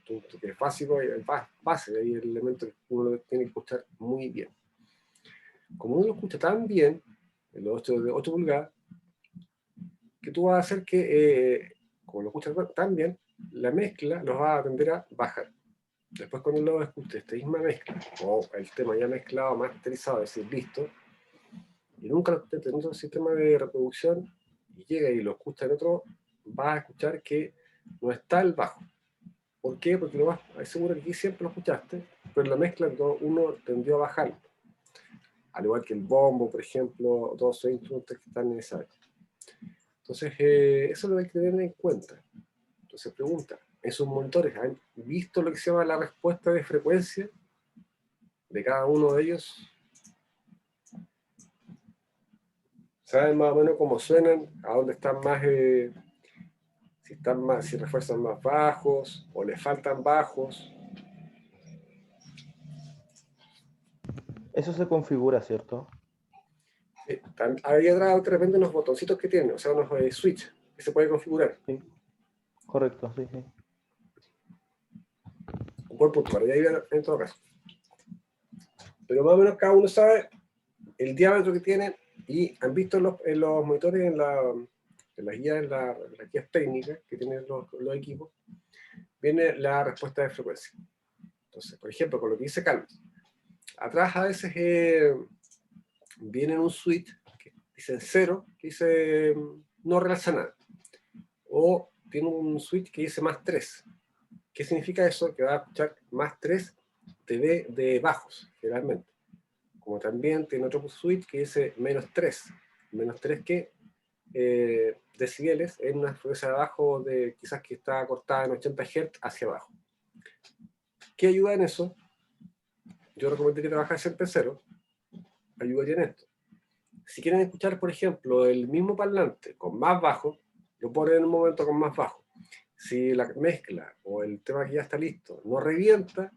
Que es básico, es base, ahí el elemento que uno tiene que escuchar muy bien. Como uno lo escucha tan bien, en los 8 pulgadas, que tú vas a hacer que, como lo escuchas tan bien, la mezcla los va a tender a bajar. Después cuando lo escuches, esta misma mezcla, o el tema ya mezclado, masterizado, es decir, listo, y nunca lo escuchaste en otro sistema de reproducción, y llega y lo escucha en otro, vas a escuchar que no está el bajo. ¿Por qué? Porque lo más seguro que aquí siempre lo escuchaste, pero la mezcla uno tendió a bajar. Al igual que el bombo, por ejemplo, todos esos instrumentos que están en esa área. Entonces, eso lo hay que tener en cuenta. Entonces, pregunta, ¿esos monitores han visto lo que se llama la respuesta de frecuencia de cada uno de ellos? ¿Saben más o menos cómo suenan? ¿A dónde están más, si refuerzan más bajos o les faltan bajos? Eso se configura, ¿cierto? Ahí atrás de repente unos botoncitos que tiene, o sea, unos switch que se puede configurar. Sí. Correcto, sí, sí. Un buen punto, para allá en todo caso. Pero más o menos cada uno sabe el diámetro que tiene y han visto en los monitores, en las guías, en las guías técnicas que tienen los equipos, viene la respuesta de frecuencia. Entonces, por ejemplo, con lo que dice Carlos, atrás a veces viene en un switch que dice 0, que dice no realza nada. O tiene un switch que dice +3. ¿Qué significa eso? Que va a escuchar +3 dB de bajos, generalmente. Como también tiene otro switch que dice -3. -3 que decibeles en una frecuencia de abajo de quizás que está cortada en 80 Hz hacia abajo. ¿Qué ayuda en eso? Yo recomiendo que trabajes siempre en 0. Ayudaría en esto. Si quieren escuchar, por ejemplo, el mismo parlante con más bajo, lo ponen en un momento con más bajo. Si la mezcla o el tema que ya está listo no revienta,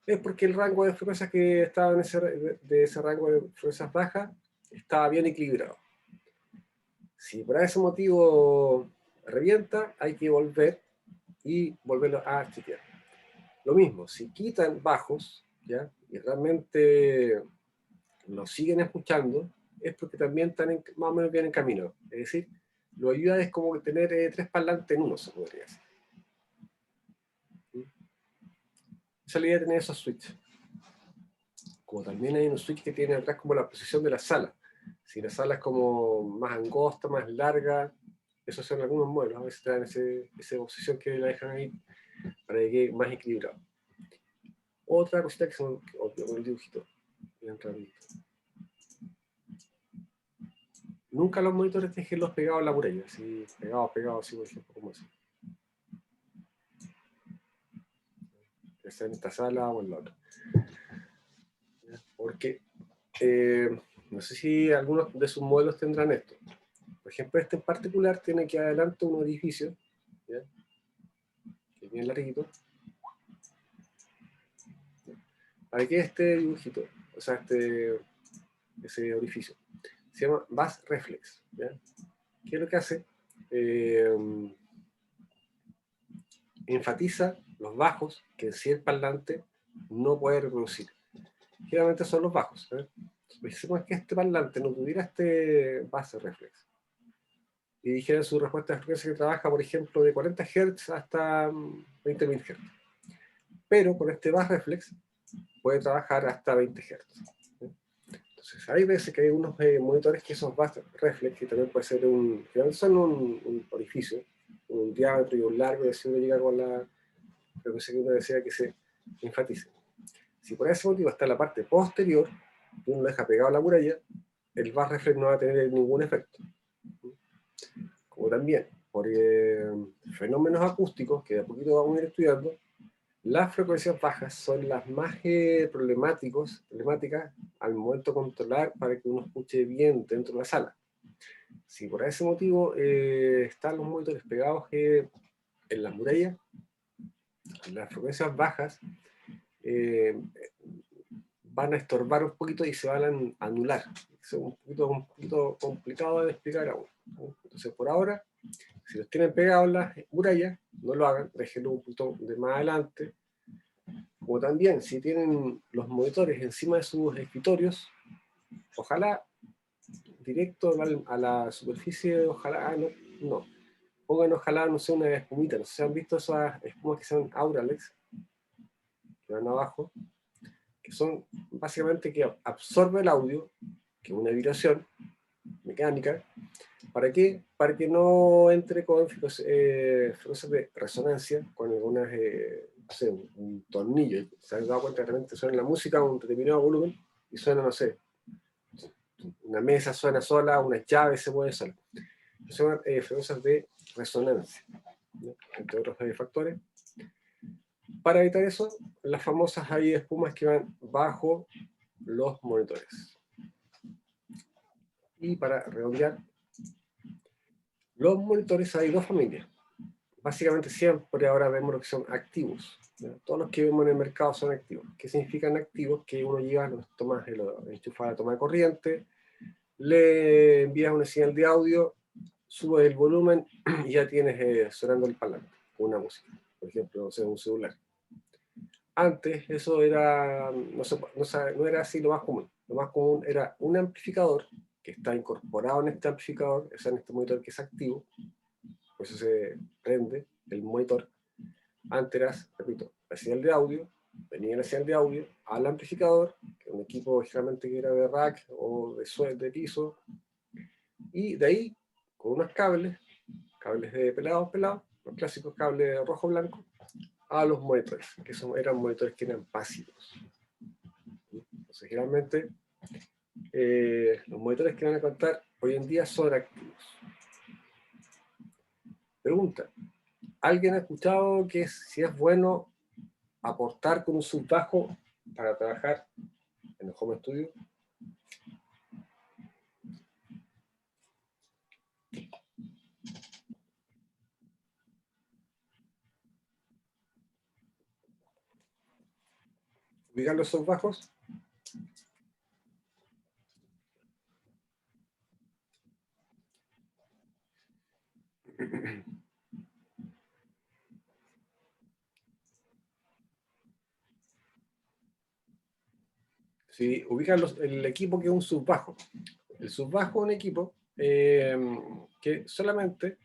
es porque el rango de frecuencias que estaba en ese rango de frecuencias bajas estaba bien equilibrado. Si por ese motivo revienta, hay que volver y volverlo a chequear. Lo mismo, si quitan bajos, ¿ya? Y realmente lo siguen escuchando, es porque también están más o menos bien encaminados. Es decir, lo ayuda es como tener 3 parlantes en uno, se podría decir. Esa es la idea de tener esos switches. Como también hay un switch que tiene atrás como la posición de la sala. Si la sala es como más angosta, más larga, esos son algunos modelos, a veces traen esa posición que la dejan ahí para que quede más equilibrado. Otra cosita que se me olvidó con el dibujito. Bien rapidito. Nunca los monitores dejenlos pegados a la muralla, así, pegados, así por ejemplo, como así. Ya sea en esta sala o en la otra. Porque no sé si algunos de sus modelos tendrán esto. Por ejemplo, este en particular tiene aquí adelante un orificio, ¿ya? Que es bien larguito. ¿Para qué este dibujito? O sea, ese orificio. Se llama bass reflex, ¿ya? ¿Qué es lo que hace? Enfatiza los bajos que en sí el parlante no puede reproducir. Generalmente son los bajos. Pensemos que este parlante no tuviera este bass reflex y dijera su respuesta de frecuencia que trabaja, por ejemplo, de 40 Hz hasta 20.000 Hz. Pero con este bass reflex puede trabajar hasta 20 Hz. Entonces, hay veces que hay unos monitores que son bass reflex, que también puede ser son un orificio, un diámetro y un largo, y así uno llega con la frecuencia que uno desea que se enfatice. Si por ese motivo está en la parte posterior, y uno lo deja pegado a la muralla, el bass reflex no va a tener ningún efecto. Como también, por fenómenos acústicos, que de a poquito vamos a ir estudiando, las frecuencias bajas son las más problemáticas al momento de controlar para que uno escuche bien dentro de la sala. Si por ese motivo están los monitores pegados en las murallas, las frecuencias bajas van a estorbar un poquito y se van a anular. Es un poquito complicado de explicar aún. Entonces, por ahora, si los tienen pegados en las murallas, no lo hagan, déjenlo un poquito de más adelante. Como también, si tienen los monitores encima de sus escritorios, ojalá directo a la superficie, ojalá, no. Pongan ojalá, no sé, una espumita. No sé si han visto esas espumas que son Auralex, que van abajo, que son básicamente que absorbe el audio, que es una vibración mecánica. ¿Para qué? Para que no entre con frecuencias de resonancia, con algunas, no sé, un tornillo. ¿Se han dado cuenta que realmente suena la música a un determinado volumen y suena, no sé, una mesa suena sola, una llave se mueve sola? Son frecuencias de resonancia, ¿no? Entre otros factores. Para evitar eso, las famosas hay espumas que van bajo los monitores. Y para redondear, los monitores hay dos familias. Básicamente siempre ahora vemos lo que son activos, ¿no? Todos los que vemos en el mercado son activos. ¿Qué significan activos? Que uno lleva, los tomas, enchufa la toma de corriente, le envías una señal de audio, subes el volumen y ya tienes sonando el parlante, una música, por ejemplo, no sé, un celular. Antes eso era, no era así lo más común. Lo más común era un amplificador que está incorporado en este amplificador, o sea, en este monitor que es activo, por eso se prende el monitor. Antes era, repito, la señal de audio, venía la señal de audio al amplificador, que es un equipo generalmente que era de rack o de piso, y de ahí, con unos cables de pelados, los clásicos cables rojo-blanco, a los monitores, que eran monitores que eran pasivos. Entonces, generalmente, los monitores que van a contar hoy en día son activos. Pregunta, ¿alguien ha escuchado que si es bueno aportar con un subbajo para trabajar en el home studio? ¿Ubican los subbajos? Si ubican el equipo que es un subbajo. El subbajo es un equipo que solamente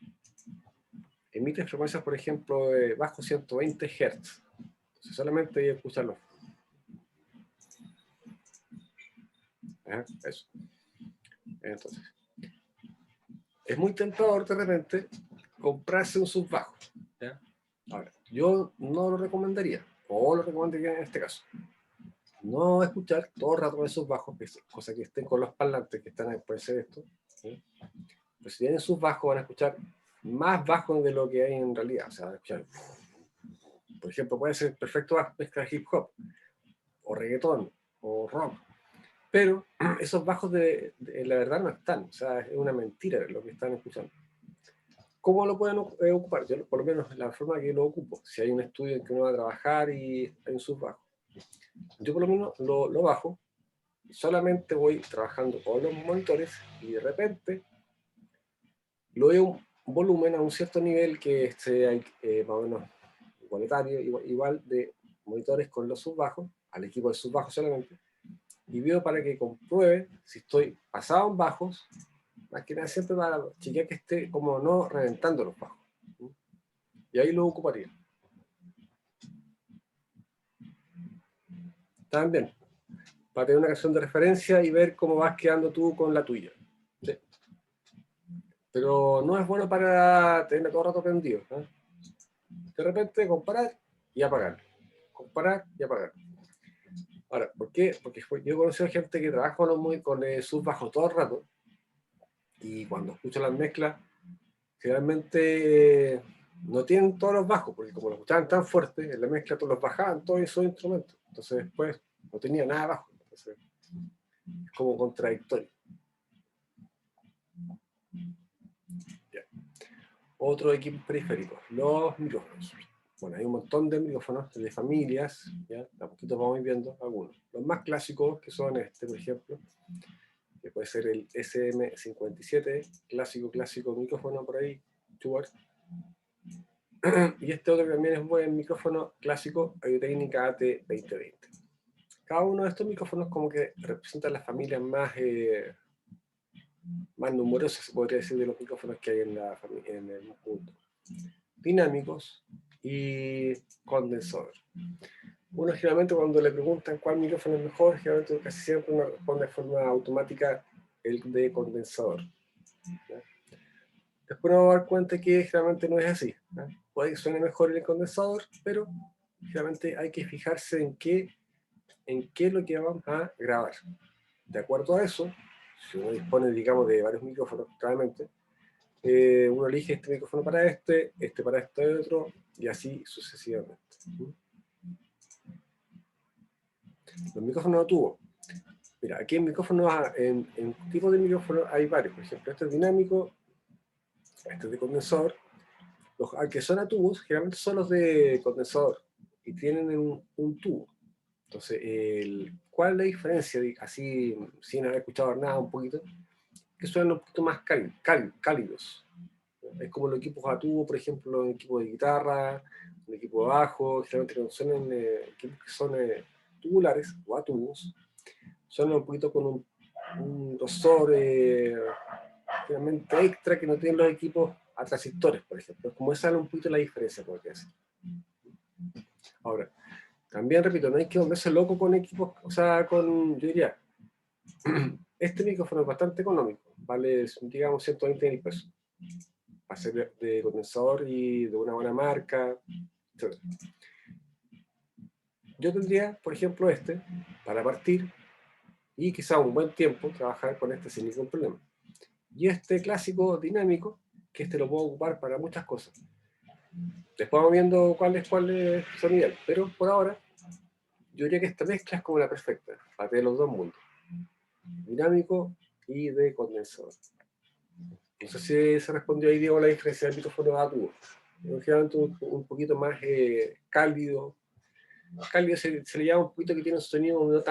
emite frecuencias, por ejemplo, de bajo 120 Hz. Entonces, solamente hay que escucharlo. Eso. Entonces, es muy tentador de repente comprarse un subbajo. ¿Ya? Ahora, yo no lo recomendaría, o lo recomendaría en este caso. No escuchar todo el rato esos bajos, cosa que estén con los parlantes que están, puede ser esto. ¿Sí? Pero si tienen sus bajos, van a escuchar más bajos de lo que hay en realidad. O sea, van a escuchar, por ejemplo, puede ser perfecto mezcla hip hop, o reggaetón, o rock. Pero esos bajos la verdad no están. O sea, es una mentira lo que están escuchando. ¿Cómo lo pueden ocupar? Yo, por lo menos, la forma que lo ocupo. Si hay un estudio en que uno va a trabajar y hay un subbajos. Yo por lo menos lo bajo, solamente voy trabajando con los monitores y de repente lo doy un volumen a un cierto nivel que sea más o menos igualitario, igual de monitores con los subbajos, al equipo de subbajos solamente, y veo para que compruebe si estoy pasado en bajos, más que nada siempre para chequear que esté como no reventando los bajos. Y ahí lo ocuparía. También, para tener una canción de referencia y ver cómo vas quedando tú con la tuya. ¿Sí? Pero no es bueno para tener todo el rato prendido. ¿Eh? De repente comparar y apagar. Comparar y apagar. Ahora, ¿por qué? Porque yo he conocido gente que trabaja con sus bajos todo el rato y cuando escuchan las mezclas, generalmente no tienen todos los bajos, porque como los escuchaban tan fuerte, en la mezcla todos los bajaban todos esos instrumentos. Entonces después no tenía nada bajo. Entonces, es como contradictorio. Ya. Otro equipo periférico, los micrófonos. Bueno, hay un montón de micrófonos de familias, ya, a poquito vamos viendo algunos. Los más clásicos, que son por ejemplo, que puede ser el SM57, clásico micrófono por ahí, Stuart. Y este otro que también es un buen micrófono clásico, Audio-Técnica AT2020. Cada uno de estos micrófonos como que representan las familias más numerosas, se podría decir, de los micrófonos que hay en el mundo. Dinámicos y condensador. Uno generalmente cuando le preguntan cuál micrófono es mejor, generalmente casi siempre uno responde de forma automática el de condensador. ¿Ya? Después nos vamos a dar cuenta que generalmente no es así. ¿Ya? Puede que suene mejor el condensador, pero generalmente hay que fijarse en qué es lo que vamos a grabar. De acuerdo a eso, si uno dispone, digamos, de varios micrófonos, claramente, uno elige este micrófono para este para este otro, y así sucesivamente. Los micrófonos de tubo. Mira, aquí en micrófonos, en tipos de micrófonos hay varios. Por ejemplo, este es dinámico, este es de condensador. Los que son a tubos, generalmente son los de condensador y tienen un tubo. Entonces, ¿cuál es la diferencia? Así, sin haber escuchado nada un poquito, que suenan un poquito más cálidos. Es como los equipos a tubo, por ejemplo, un equipo de guitarra, un equipo de bajo, generalmente no suenan equipos que son tubulares o a tubos, suenan un poquito con un grosor realmente extra que no tienen los equipos a transistores, por ejemplo. Como esa es un poquito la diferencia, podría decir. Ahora, también repito, no hay que volverse loco con equipos, o sea, yo diría, este micrófono es bastante económico, vale, digamos, 120.000 pesos. Para ser de condensador y de una buena marca, etc. Yo tendría, por ejemplo, para partir y quizá un buen tiempo trabajar con sin ningún problema. Y este clásico dinámico, que lo puedo ocupar para muchas cosas. Después vamos viendo cuáles son ideales, pero por ahora yo diría que esta mezcla es como la perfecta, para tener los dos mundos, dinámico y de condensador. No sé si se respondió ahí, Diego, la diferencia del micrófono a tubo. Generalmente un poquito más cálido. Cálido se le llama un poquito que tiene un sonido no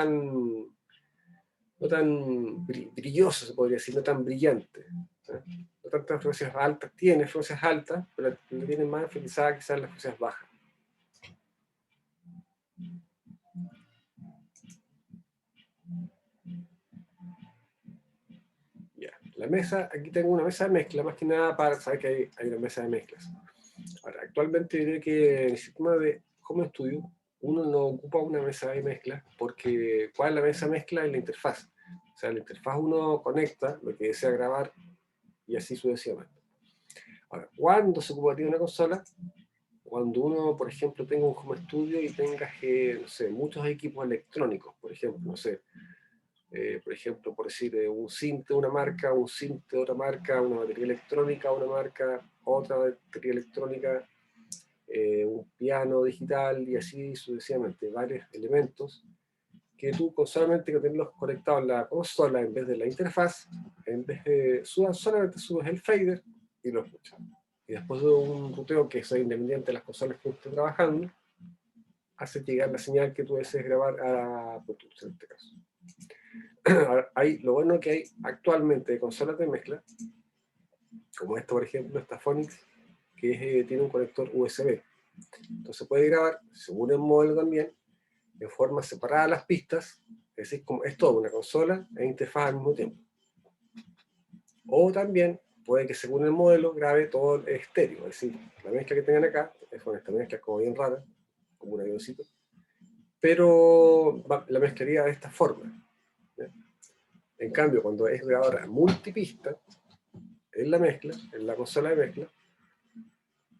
tan brilloso, se podría decir, no tan brillante. No tantas frecuencias altas, tiene frecuencias altas, pero la tiene más enfatizada quizás las frecuencias bajas. Ya, la mesa, aquí tengo una mesa de mezcla, más que nada para saber que hay una mesa de mezclas. Ahora, actualmente diría que en el sistema de home studio uno no ocupa una mesa de mezcla porque ¿cuál es la mesa de mezcla? Es la interfaz. O sea, la interfaz uno conecta lo que desea grabar y así sucesivamente. Ahora, ¿cuándo se ocuparía una consola? Cuando uno, por ejemplo, tenga un home studio y tenga, no sé, muchos equipos electrónicos, por ejemplo, no sé, por ejemplo, por decir, un synth de una marca, un synth de otra marca, una batería electrónica de una marca, otra batería electrónica, un piano digital y así sucesivamente, varios elementos que tú solamente que tenerlos conectados en la consola en vez de la interfaz, en vez de solamente subes el fader y lo escuchas. Y después de un ruteo que sea independiente de las consolas que estés trabajando, hace llegar la señal que tú desees grabar a Pro Tools en este caso. Lo bueno que hay actualmente de consolas de mezcla, como esta por ejemplo, esta Phonics, que tiene un conector USB. Entonces puede grabar, según el modelo también, en forma separada las pistas, es decir, como es todo una consola e interfaz al mismo tiempo. O también puede que según el modelo grabe todo el estéreo, es decir, la mezcla que tengan acá, esta mezcla es como bien rara, como un avioncito, pero la mezclaría de esta forma. ¿Ya? En cambio, cuando es grabadora multipista, en la mezcla, en la consola de mezcla,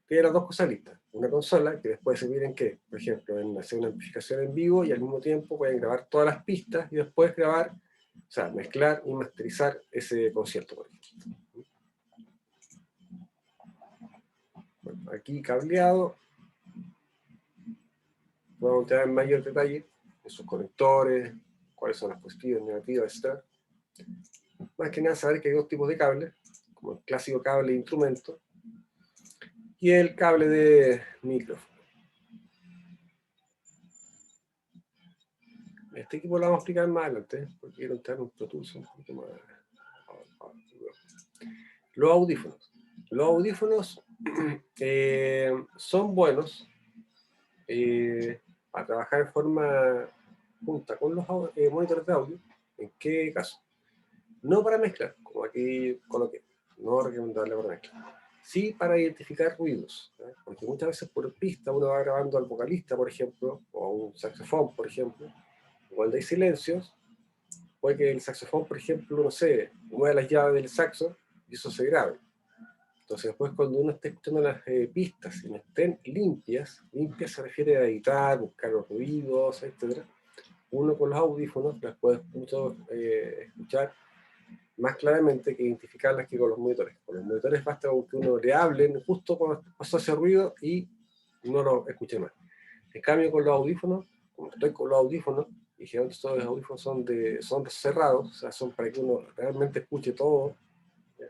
tiene las dos cosas listas. Una consola que después servir en qué, por ejemplo, en hacer una amplificación en vivo y al mismo tiempo pueden grabar todas las pistas y después grabar, o sea, mezclar y masterizar ese concierto, por ejemplo. Bueno, aquí cableado, vamos a entrar en mayor detalle en sus conectores, cuáles son las positivas, negativas, etc. Más que nada saber que hay dos tipos de cables, como el clásico cable de instrumento y el cable de micrófono. Este equipo lo vamos a explicar más adelante, porque quiero entrar en un Pro Tools un poquito más. Los audífonos. Los audífonos son buenos para trabajar en forma junta con los monitores de audio. ¿En qué caso? No para mezclar, como aquí coloqué, no recomendable para mezclar. Sí para identificar ruidos, ¿eh? Porque muchas veces por pista uno va grabando al vocalista, por ejemplo, o a un saxofón, por ejemplo. Cuando hay silencios, puede que el saxofón, por ejemplo, no sé, mueva las llaves del saxo y eso se grabe. Entonces después cuando uno esté escuchando las pistas y no estén limpias se refiere a editar, buscar los ruidos, etc. Uno con los audífonos las puede escuchar más claramente que identificarlas que con los monitores. Con los monitores basta que uno le hable justo cuando pasó ese ruido y no lo escuche más. En cambio con los audífonos, como estoy con los audífonos, y generalmente todos los audífonos son cerrados, o sea, son para que uno realmente escuche todo, ¿ya?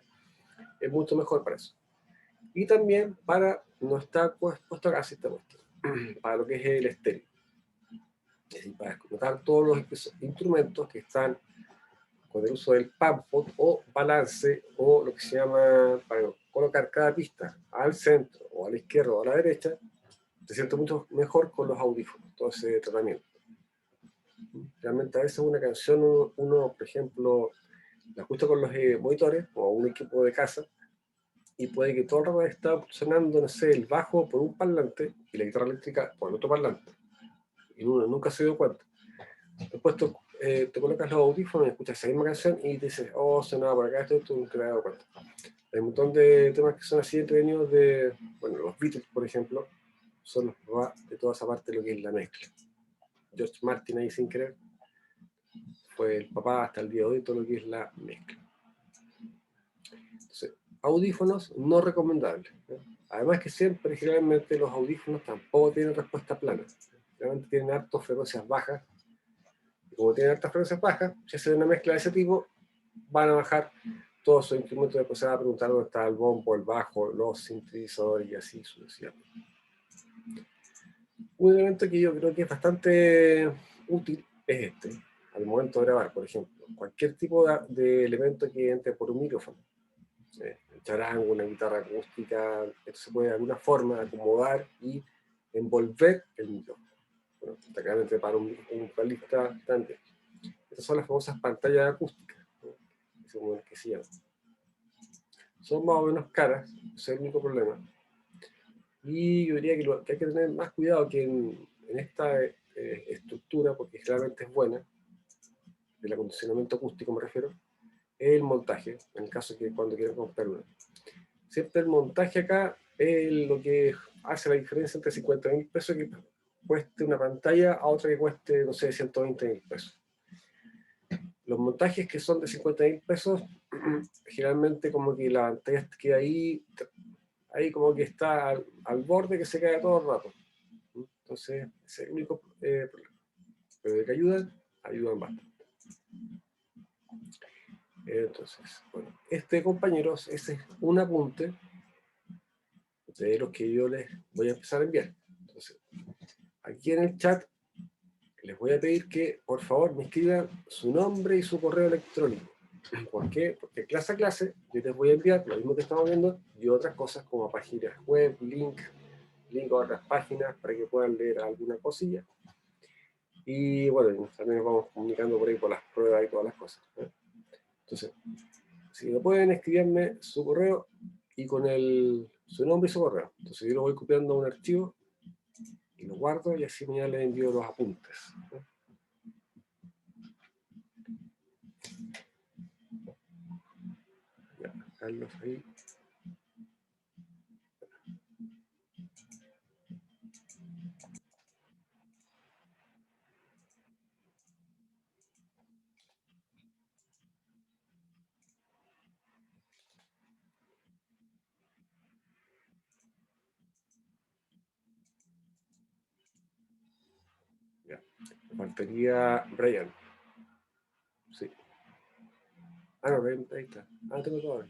Es mucho mejor para eso. Y también no está puesto acá, sí está puesto, para lo que es el estéreo. Es decir, para notar todos los instrumentos que están con el uso del pivot o balance, o lo que se llama para colocar cada pista al centro, o a la izquierda o a la derecha, te siento mucho mejor con los audífonos, todo ese tratamiento. Realmente a veces una canción, uno por ejemplo, la escucha con los monitores o un equipo de casa, y puede que todo el rato está sonando, no sé, el bajo por un parlante y la guitarra eléctrica por el otro parlante. Y uno nunca se dio cuenta. Después te colocas los audífonos y escuchas esa misma canción y te dices, oh, sonaba por acá, esto nunca me he dado cuenta. Hay un montón de temas que son así entretenidos bueno, los Beatles, por ejemplo, son los papás de toda esa parte de lo que es la mezcla. George Martin ahí sin querer fue el papá hasta el día de hoy de todo lo que es la mezcla. Entonces, audífonos no recomendables, ¿no? Además que siempre, generalmente, los audífonos tampoco tienen respuesta plana. Realmente tienen hartas frecuencias bajas. Y como tienen hartas frecuencias bajas, si hacen una mezcla de ese tipo, van a bajar todos sus instrumentos. Después se van a preguntar dónde está el bombo, el bajo, los sintetizadores y así sucesivamente. Un elemento que yo creo que es bastante útil es este, al momento de grabar, por ejemplo. Cualquier tipo de elemento que entre por un micrófono. Un charango, una guitarra acústica, esto se puede de alguna forma acomodar y envolver el micrófono. Bueno, claramente para un vocalista también. Estas son las famosas pantallas acústicas, ¿no? Como que se llaman. Son más o menos caras, ese es el único problema. Y yo diría que hay que tener más cuidado que en esta estructura, porque generalmente es buena, del acondicionamiento acústico me refiero, el montaje, en el caso que cuando quieran comprar una. Siempre el montaje acá es lo que hace la diferencia entre 50.000 pesos que cueste una pantalla a otra que cueste, no sé, 120.000 pesos. Los montajes que son de 50.000 pesos, generalmente como que la pantalla queda ahí como que está al borde que se cae todo el rato. Entonces, ese es el único problema. Pero de que ayudan bastante. Entonces, bueno, compañeros, ese es un apunte de los que yo les voy a empezar a enviar. Entonces, aquí en el chat les voy a pedir que por favor me escriban su nombre y su correo electrónico. ¿Por qué? Porque clase a clase yo les voy a enviar lo mismo que estamos viendo y otras cosas como páginas web, link a otras páginas para que puedan leer alguna cosilla. Y bueno, también nos vamos comunicando por ahí por las pruebas y todas las cosas, ¿eh? Entonces, si me pueden escribirme su correo y con su nombre y su correo. Entonces yo lo voy copiando a un archivo y lo guardo y así ya les envío los apuntes, ¿eh? Ya, Carlos ahí. Ya. Me faltaría Brian. Sí. Ah, no, Brian, ahí está. Ah, tengo todo.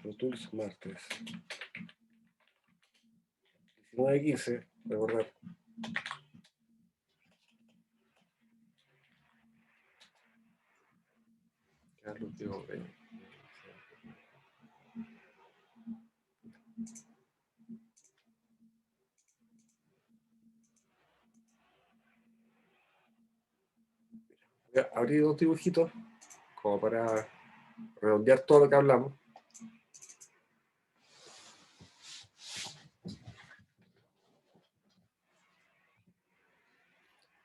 Pro Tools martes 19:15, recordar. Carlos Diego Rey. Voy a abrir dos dibujitos como para redondear todo lo que hablamos.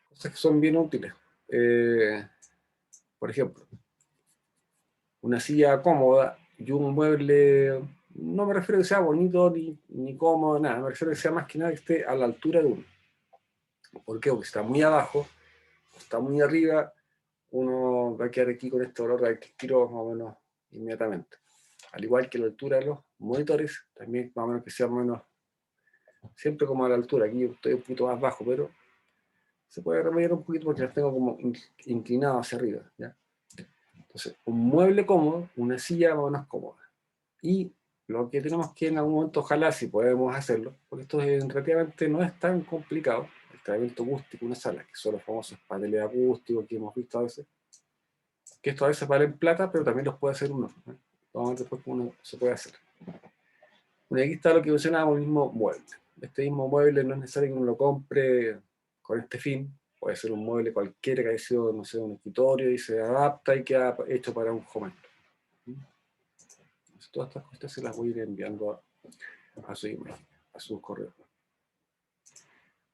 Cosas que son bien útiles. Por ejemplo, una silla cómoda y un mueble, no me refiero a que sea bonito ni cómodo, nada, me refiero a que sea más que nada que esté a la altura de uno. ¿Por qué? Porque si está muy abajo, o está muy arriba, uno va a quedar aquí con este dolor de tiro más o menos inmediatamente. Al igual que la altura de los monitores, también más o menos que sea menos siempre como a la altura. Aquí yo estoy un poquito más bajo, pero se puede remediar un poquito porque las tengo como inclinado hacia arriba, ¿ya? Entonces, un mueble cómodo, una silla más o menos cómoda. Y lo que tenemos que en algún momento, ojalá si podemos hacerlo, porque esto relativamente no es tan complicado, el tratamiento acústico, una sala, que son los famosos paneles acústicos que hemos visto a veces, que esto a veces valen plata, pero también los puede hacer uno, ¿eh? Vamos a ver después cómo se puede hacer. Bueno, aquí está lo que mencionábamos, el mismo mueble. Este mismo mueble no es necesario que uno lo compre con este fin, puede ser un mueble cualquiera que haya sido, no sé, un escritorio y se adapta y queda hecho para un home. Todas estas cosas se las voy a ir enviando a su email, a sus correos.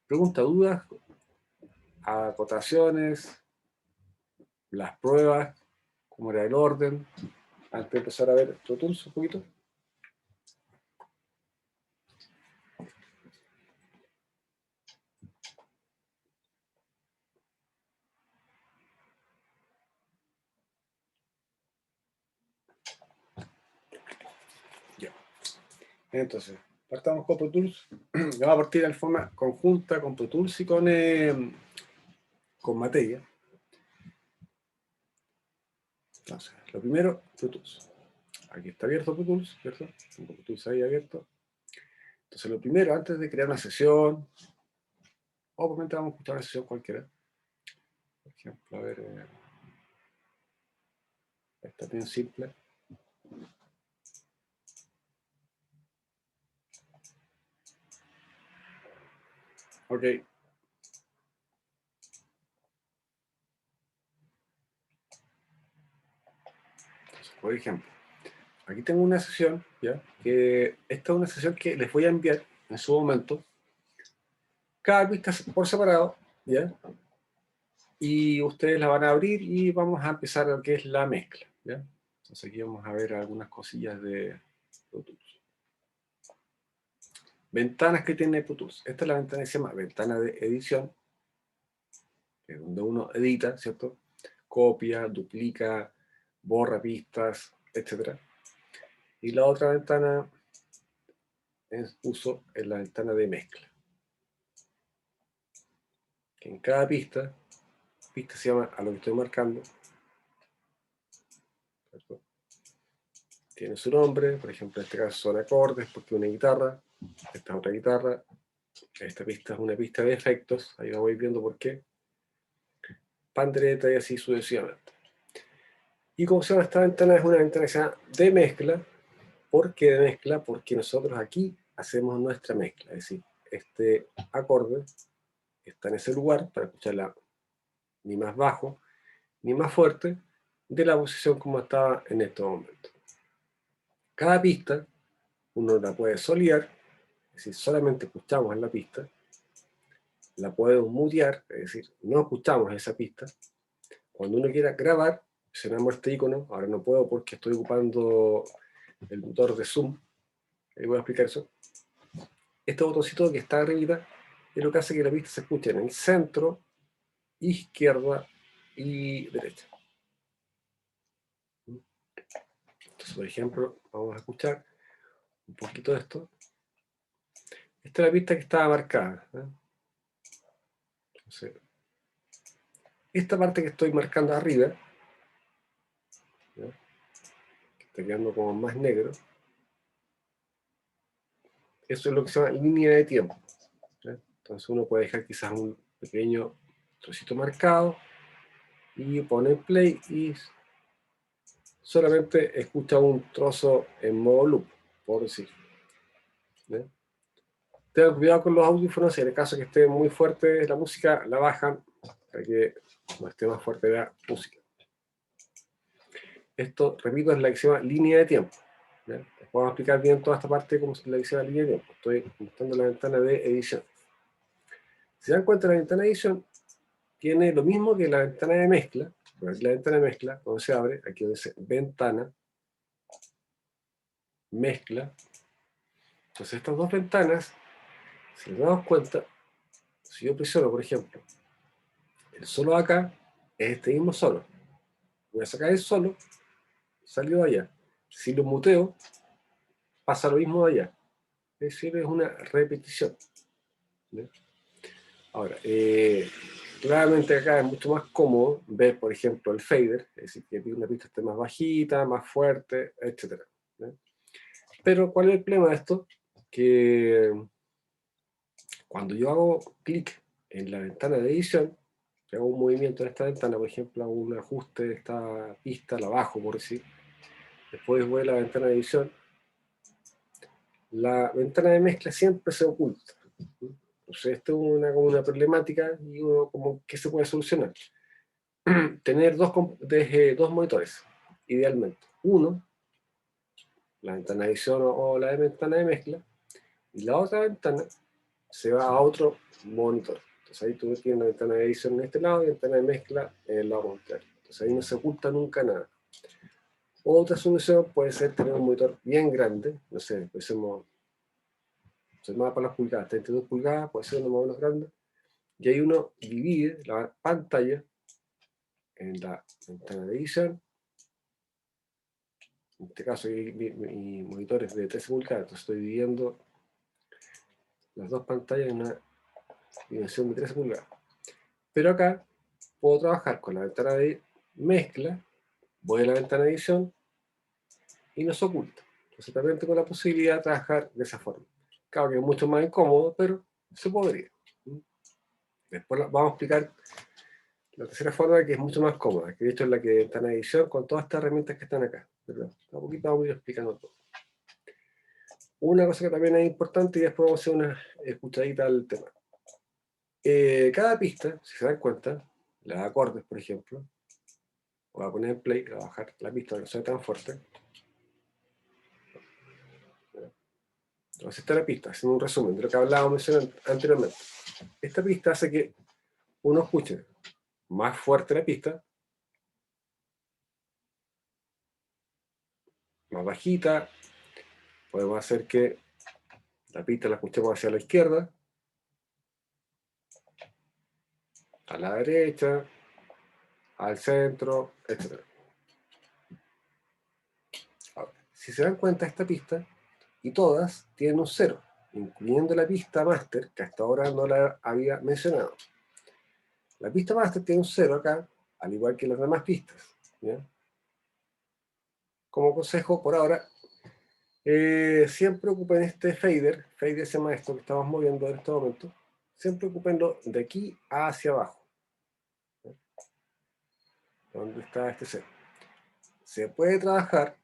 Preguntas, dudas, acotaciones, las pruebas, cómo era el orden, antes de empezar a ver Pro Tools un poquito. Ya. Entonces, partamos con Pro Tools. Vamos a partir de forma conjunta con Pro Tools y con Materia. Entonces, lo primero, Pro Tools. Aquí está abierto Pro Tools, ¿cierto? Tengo Pro Tools ahí abierto. Entonces, lo primero, antes de crear una sesión, obviamente vamos a escuchar una sesión cualquiera. Por ejemplo, a ver, esta bien simple. Ok. Entonces, por ejemplo, aquí tengo una sesión, ¿ya? Que esta es una sesión que les voy a enviar en su momento. Cada pista por separado, ¿ya? Y ustedes la van a abrir y vamos a empezar lo que es la mezcla, ¿ya? Entonces aquí vamos a ver algunas cosillas de Pro Tools. Ventanas que tiene Pro Tools. Esta es la ventana que se llama ventana de edición, que es donde uno edita, ¿cierto? Copia, duplica, borra pistas, etc. Y la otra ventana es uso en la ventana de mezcla. Que en cada pista se llama a lo que estoy marcando, ¿cierto? Tiene su nombre, por ejemplo, en este caso son acordes, porque una guitarra, esta es otra guitarra, esta pista es una pista de efectos, ahí vamos a ir viendo por qué, pandereta y así sucesivamente. Y como se llama esta ventana, es una ventana que se llama de mezcla. ¿Por qué de mezcla? Porque nosotros aquí hacemos nuestra mezcla, es decir, este acorde está en ese lugar para escucharla ni más bajo ni más fuerte de la posición como estaba en este momento. Cada pista uno la puede solear, es decir, solamente escuchamos en la pista, la podemos mutear, es decir, no escuchamos esa pista. Cuando uno quiera grabar, seleccionamos este icono, ahora no puedo porque estoy ocupando el motor de zoom, ahí voy a explicar eso. Este botoncito que está arriba es lo que hace que la pista se escuche en el centro, izquierda y derecha. Entonces, por ejemplo, vamos a escuchar un poquito de esto. Esta es la pista que estaba marcada, ¿eh? Entonces, esta parte que estoy marcando arriba, ¿ya? Que está quedando como más negro, eso es lo que se llama línea de tiempo, ¿ya? Entonces uno puede dejar quizás un pequeño trocito marcado y pone play y solamente escucha un trozo en modo loop, por decir, ¿ya? Tengan cuidado con los audífonos, en el caso que esté muy fuerte la música, la bajan para que no esté más fuerte la música. Esto, repito, es la que se llama línea de tiempo, ¿ya? Les puedo explicar bien toda esta parte como es la que se llama línea de tiempo. Estoy mostrando la ventana de edición. Si se dan cuenta, la ventana de edición tiene lo mismo que la ventana de mezcla. Pero aquí la ventana de mezcla, donde se abre, aquí donde dice ventana, mezcla. Entonces estas dos ventanas, si nos damos cuenta, si yo presiono, por ejemplo, el solo de acá es este mismo solo. Voy a sacar el solo, salió de allá. Si lo muteo, pasa lo mismo de allá. es decir, es una repetición. ¿Ya? Ahora, claramente acá es mucho más cómodo ver, por ejemplo, el fader, es decir, que una pista esté más bajita, más fuerte, etc. ¿Ya? Pero, ¿cuál es el problema de esto? Que cuando yo hago clic en la ventana de edición, que hago un movimiento en esta ventana, por ejemplo, hago un ajuste de esta pista, la bajo, por decir, después voy a la ventana de edición, la ventana de mezcla siempre se oculta. Entonces, esto es como una problemática y uno como que se puede solucionar. Tener dos monitores, idealmente. Uno, la ventana de edición o la ventana de mezcla, y la otra ventana se va a otro monitor. Entonces ahí tú tienes la ventana de edición en este lado y la ventana de mezcla en el lado contrario. Entonces ahí no se oculta nunca nada. Otra solución puede ser tener un monitor bien grande, no sé, pensemos, se llama para las pulgadas, 32 pulgadas, puede ser uno más o menos grande, y ahí uno divide la pantalla en la ventana de edición. En este caso mi monitor es de 13 pulgadas, entonces estoy dividiendo las dos pantallas en una dimensión de 13 pulgadas. Pero acá puedo trabajar con la ventana de mezcla, voy a la ventana de edición y no se oculta. Entonces también tengo la posibilidad de trabajar de esa forma. Claro que es mucho más incómodo, pero se podría. Después vamos a explicar la tercera forma, que es mucho más cómoda, que de hecho es la que está en edición con todas estas herramientas que están acá. ¿Verdad? A poquito vamos a ir explicando todo. Una cosa que también es importante, y después vamos a hacer una escuchadita al tema. Cada pista, si se dan cuenta, las acordes, por ejemplo, voy a poner en play, voy a bajar la pista, que no sea tan fuerte. Entonces esta es la pista, haciendo un resumen de lo que hablábamos anteriormente. Esta pista hace que uno escuche más fuerte la pista, más bajita, podemos hacer que la pista la escuchemos hacia la izquierda, a la derecha, al centro, etc. Ahora, si se dan cuenta, esta pista, y todas, tienen un cero, incluyendo la pista master, que hasta ahora no la había mencionado. La pista master tiene un cero acá, al igual que las demás pistas. ¿Ya? Como consejo, por ahora, siempre ocupen este fader se llama esto que estamos moviendo en este momento, siempre ocupenlo de aquí hacia abajo. ¿Ya? ¿Dónde está este cero? Se puede trabajar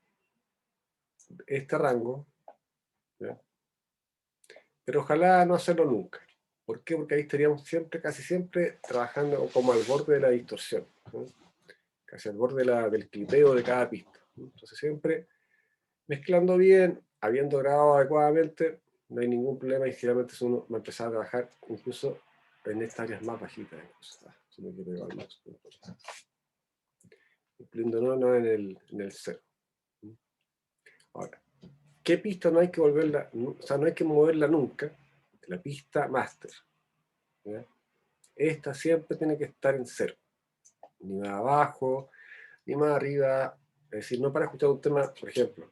este rango, ¿ya? Pero ojalá no hacerlo nunca. ¿Por qué? Porque ahí estaríamos siempre, casi siempre, trabajando como al borde de la distorsión, ¿no? Casi al borde del clipeo de cada pista. Entonces siempre mezclando bien, habiendo grabado adecuadamente, no hay ningún problema y generalmente uno va a empezar a trabajar incluso en estas áreas más bajitas. Si me quiero llevar más, incluyendo no en el cero. Ahora, ¿qué pista no hay que volverla? O sea, no hay que moverla nunca. La pista master. ¿Ya? Esta siempre tiene que estar en cero. Ni más abajo, ni más arriba. Es decir, no para escuchar un tema, por ejemplo,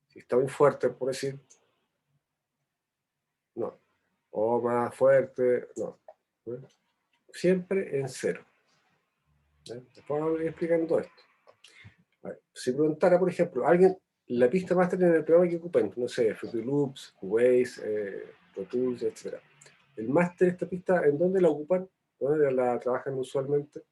si está muy fuerte, por decir, no. O más fuerte, no. ¿Ya? Siempre en cero. ¿Ya? Después vamos a ir explicando todo esto. A ver, si preguntara, por ejemplo, alguien, la pista master en el programa que ocupen, no sé, Fruity Loops, Waze, Pro Tools, etc. El máster, esta pista, ¿en dónde la ocupan? ¿Dónde la trabajan usualmente?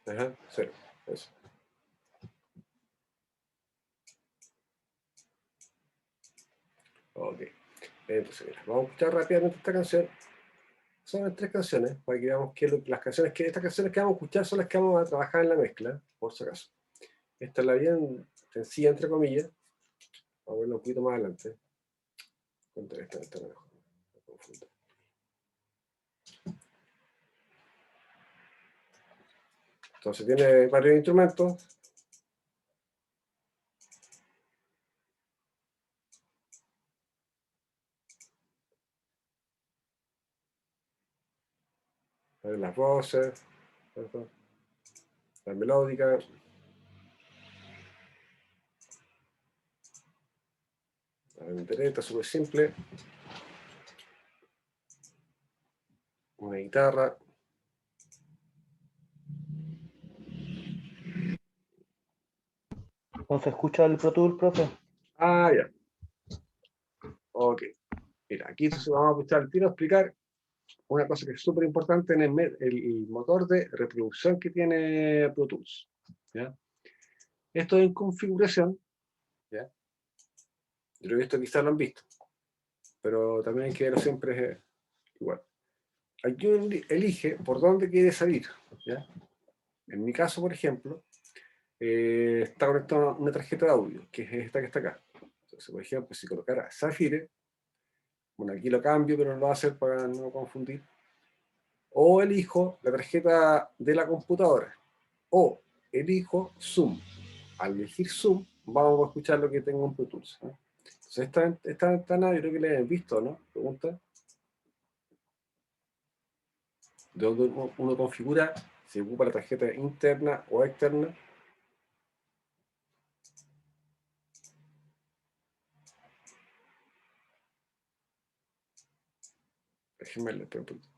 Ajá, cero. Eso. Ok. Entonces, mira, vamos a escuchar rápidamente esta canción. Son 3 canciones, para que veamos estas canciones que vamos a escuchar son las que vamos a trabajar en la mezcla, por si acaso. Esta es la bien sencilla, entre comillas. Vamos a verlo un poquito más adelante. Contra esta mejor. No confunda. Entonces tiene varios instrumentos. las voces, ¿cierto? La melódica. La vendereta, súper simple. Una guitarra. ¿Cómo se escucha el Pro Tools, profe? Ah, ya. Ok. Mira, aquí entonces vamos a aprovechar el tiro a explicar una cosa que es súper importante en el motor de reproducción que tiene Pro Tools. ¿Ya? Esto en configuración, ¿ya? Yo lo he visto, quizás lo han visto, pero también hay que verlo siempre igual. Aquí uno elige por dónde quiere salir, ¿ya? En mi caso, por ejemplo, está conectada una tarjeta de audio, que es esta que está acá. Entonces, por ejemplo, si colocara Zafire, bueno, aquí lo cambio, pero no lo voy a hacer para no confundir. O elijo la tarjeta de la computadora. O elijo Zoom. Al elegir Zoom, vamos a escuchar lo que tengo en Pro Tools, ¿no? Entonces, esta ventana yo creo que la han visto, ¿no? Pregunta. De donde uno configura si ocupa la tarjeta interna o externa. Déjenme leer un poquito.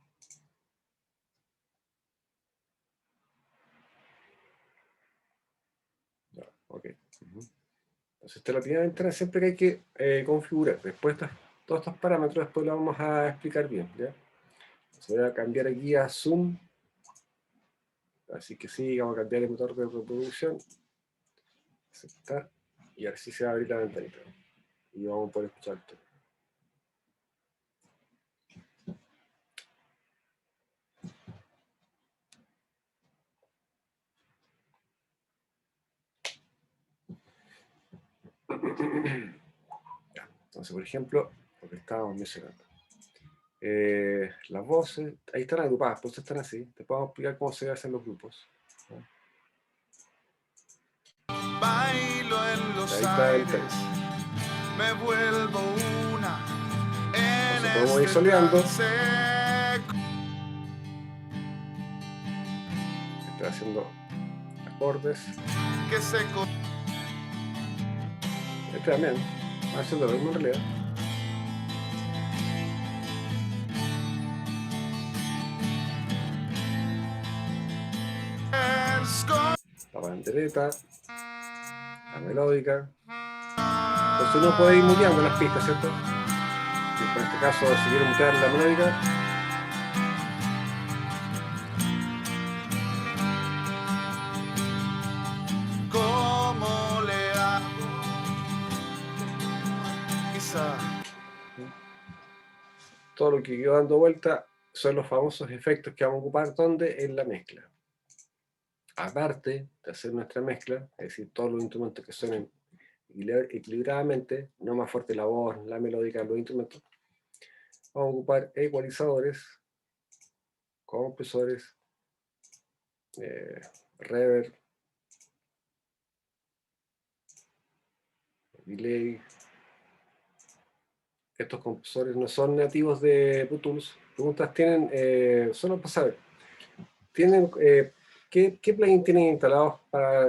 Ya, ok. Entonces, esta es la primera ventana siempre que hay que configurar. Después, todos estos parámetros después los vamos a explicar bien, ¿ya? Entonces, voy a cambiar aquí a Zoom. Así que sí, vamos a cambiar el motor de reproducción. Aceptar. Y ahora sí se va a abrir la ventanita. Y vamos a poder escuchar todo. Ya. Entonces, por ejemplo, lo que estábamos mencionando. Las voces, ahí están agrupadas, pues están así. Te puedo explicar cómo se hacen los grupos. Bailo en los Ahí está el aires, tema. me vuelvo una en Entonces podemos ir este soleando. trance. Estoy haciendo acordes. Que se Este también. Haciendo lo mismo en realidad. La bandereta. La melódica. Entonces uno puede ir muteando las pistas, ¿cierto? Y en este caso, si quiero mutear la melódica, ¿cómo le hago? Quizá todo lo que quedó dando vuelta son los famosos efectos que vamos a ocupar, ¿dónde? En la mezcla. Aparte de hacer nuestra mezcla, es decir, todos los instrumentos que suenen equilibradamente, no más fuerte la voz, la melódica, los instrumentos, vamos a ocupar ecualizadores, compresores, reverb, delay. Estos compresores no son nativos de Pro Tools. Preguntas tienen, solo para saber, tienen, ¿qué plugin tienen instalados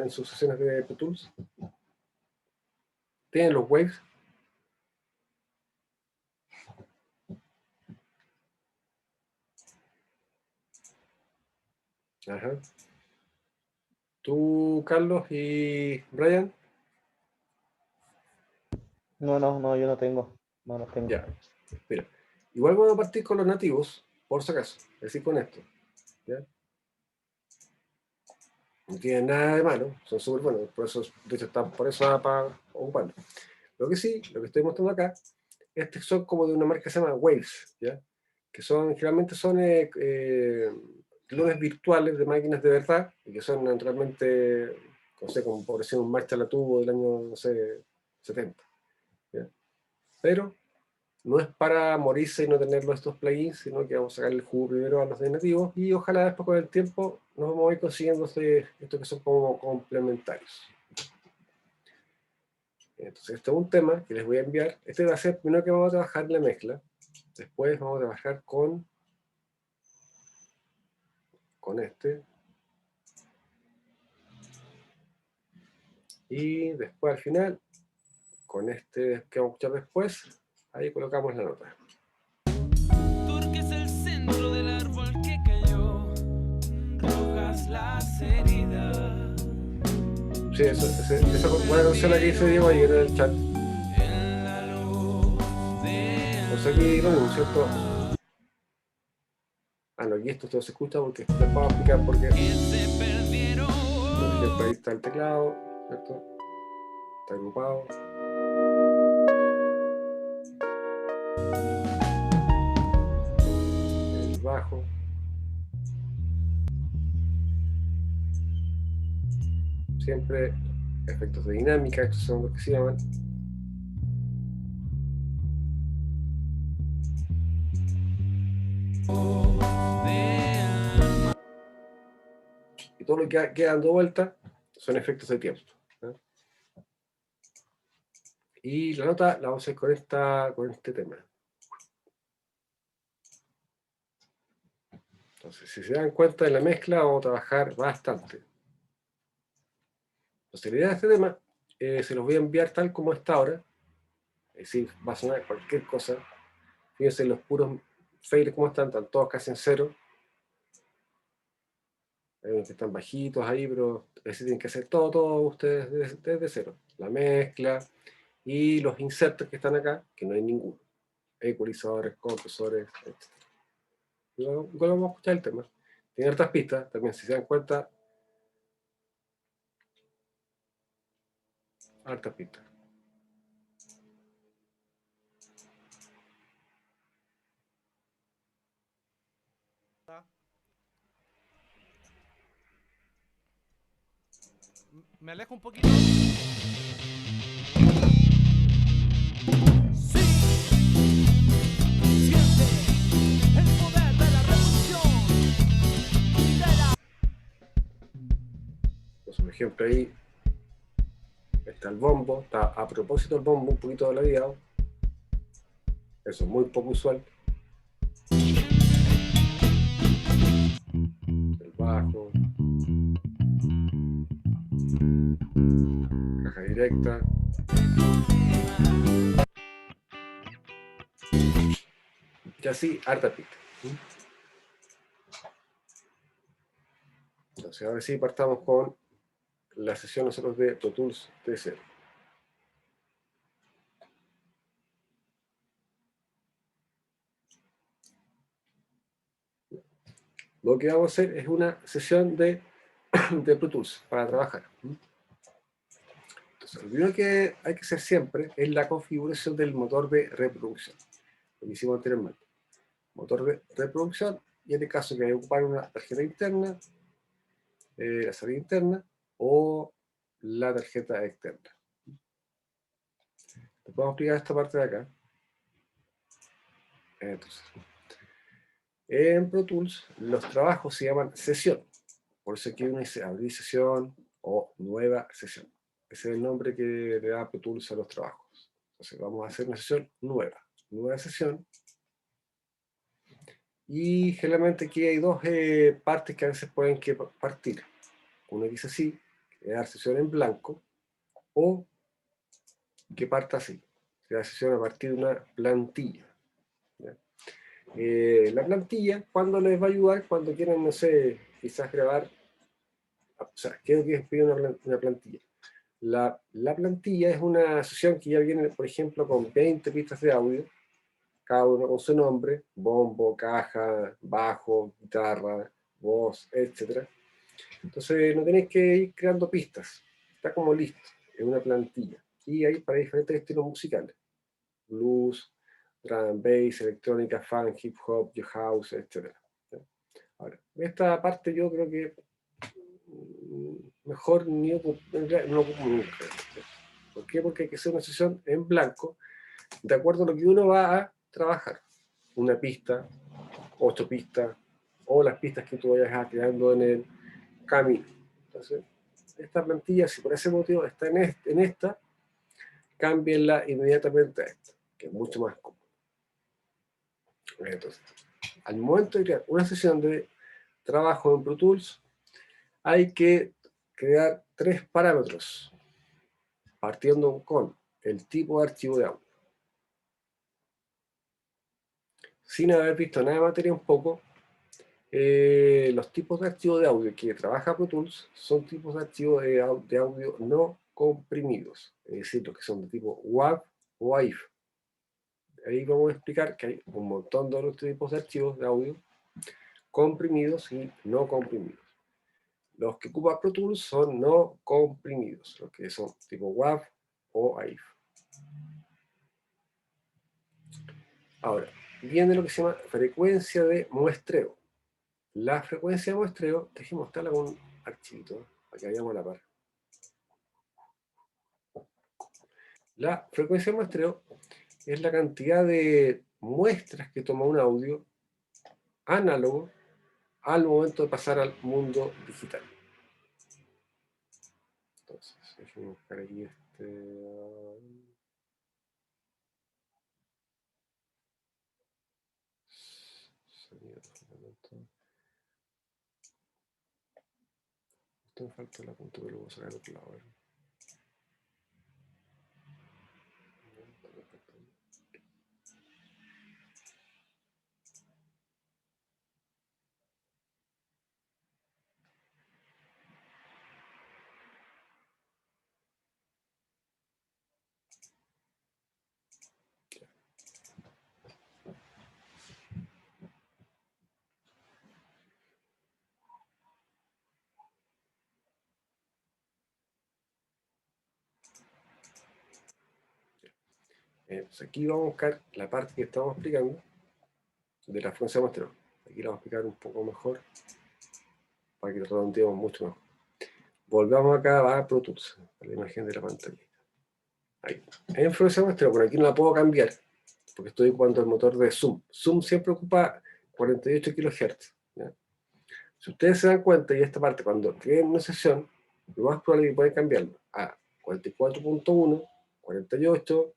en sus sesiones de Pro Tools? ¿Tienen los Waves? Ajá. ¿Tú, Carlos y Brian? No, yo no tengo. No los tengo. Ya, mira. Igual vamos a partir con los nativos, por si acaso. Es decir, con esto. ¿Ya? No tienen nada de malo, son súper buenos. Por eso, de hecho, están por eso para ocuparlo. Lo que sí, lo que estoy mostrando acá, estos son como de una marca que se llama Waves, ¿ya? Que son, generalmente son clones virtuales de máquinas de verdad, y que son naturalmente, no sé, como por decir un Marshall tubo del año, no sé, 70. ¿Ya? Pero no es para morirse y no tenerlo estos plugins, sino que vamos a sacar el jugo primero a los de nativos y ojalá después con el tiempo nos vamos a ir consiguiendo estos que son como complementarios. Entonces, este es un tema que les voy a enviar. Este va a ser primero que vamos a trabajar en la mezcla. Después vamos a trabajar con con este. Y después al final, con este que vamos a escuchar después, ahí colocamos la nota. Porque es el centro del árbol que cayó, rojas las heridas. Sí, esa buena canción la que dice Diego ahí en el chat. En la luz de Entonces aquí lo mismo, ¿cierto? Ah, no, aquí esto todo se escucha porque les vamos a explicar por qué. que se perdieron. Por ejemplo, ahí está el teclado, ¿cierto? Está agrupado. El bajo. Siempre efectos de dinámica, estos son los que se llaman. Y todo lo que queda dando vuelta son efectos de tiempo, ¿no? Y la nota la vamos a hacer con este tema. Entonces, si se dan cuenta de la mezcla, vamos a trabajar bastante. Entonces, la idea de este tema, se los voy a enviar tal como está ahora. Es decir, va a sonar cualquier cosa. Fíjense los puros fades como están todos casi en cero. Hay unos que están bajitos ahí, pero tienen que hacer todo ustedes desde cero. La mezcla y los insertos que están acá, que no hay ninguno. Ecualizadores, compresores, etc. Luego vamos a escuchar el tema. Tiene hartas pistas, también si se dan cuenta, hartas pistas. Me alejo un poquito. Sí, siente el poder de la revolución. Pues, por ejemplo, ahí está el bombo, está a propósito el bombo un poquito ladeado. Eso es muy poco usual. El bajo. Caja directa. Y así, harta pista. Entonces, ahora sí partamos con la sesión nosotros de Pro Tools de cero. Lo que vamos a hacer es una sesión de Pro Tools para trabajar. Entonces, lo primero que hay que hacer siempre es la configuración del motor de reproducción. Lo que hicimos anteriormente. Motor de reproducción, y en este caso que hay que ocupar una tarjeta interna, la salida interna, o la tarjeta externa. Después vamos a explicar esta parte de acá. Entonces, en Pro Tools los trabajos se llaman sesión. Por eso aquí uno dice abrir sesión o nueva sesión. Ese es el nombre que le da Pro Tools a los trabajos. Entonces vamos a hacer una sesión nueva. Nueva sesión. Y generalmente aquí hay dos partes que a veces pueden partir. Una que dice así, crear sesión en blanco, o que parta así, crear sesión a partir de una plantilla. La plantilla, ¿cuándo les va a ayudar? Cuando quieran, no sé, quizás grabar. O sea, ¿qué es lo que pide una plantilla? La plantilla es una sesión que ya viene, por ejemplo, con 20 pistas de audio, cada uno con su nombre, bombo, caja, bajo, guitarra, voz, etc. Entonces no tenéis que ir creando pistas, está como listo, es una plantilla. Y hay para diferentes estilos musicales, blues, drum and bass, electrónica, funk, hip hop, house, etc. Ahora, esta parte yo creo que mejor no ocupo nunca. ¿Por qué? Porque hay que hacer una sesión en blanco, de acuerdo a lo que uno va a trabajar. Una pista, 8 pistas, o las pistas que tú vayas creando en el camino. Entonces, esta plantilla, si por ese motivo está en esta, cámbienla inmediatamente a esta, que es mucho más cómodo. Entonces, al momento de crear una sesión de trabajo en Pro Tools, hay que crear 3 parámetros, partiendo con el tipo de archivo de audio. Sin haber visto nada de materia un poco, los tipos de archivo de audio que trabaja Pro Tools son tipos de archivo de audio no comprimidos, es decir, los que son de tipo WAV o AIF. Ahí vamos a explicar que hay un montón de otros tipos de archivos de audio comprimidos y no comprimidos. Los que ocupa Pro Tools son no comprimidos, los que son tipo WAV o AIF. Ahora, viene lo que se llama frecuencia de muestreo. La frecuencia de muestreo, déjeme mostrarla con un archivito, para que vayamos a la par. La frecuencia de muestreo es la cantidad de muestras que toma un audio análogo al momento de pasar al mundo digital. Entonces, déjeme buscar aquí sonido, fundamento. Esto me falta la punta, pero lo voy a sacar al otro lado. Pues aquí vamos a buscar la parte que estamos explicando de la frecuencia de muestreo. Aquí la vamos a explicar un poco mejor para que lo redondeemos mucho mejor. Volvamos acá a Pro Tools, a la imagen de la pantalla. Ahí. En frecuencia de muestreo, por aquí no la puedo cambiar porque estoy ocupando el motor de Zoom. Zoom siempre ocupa 48 kHz. ¿Ya? Si ustedes se dan cuenta, y esta parte, cuando creen una sesión, lo más probable es que pueden cambiarlo a 44.1, 48,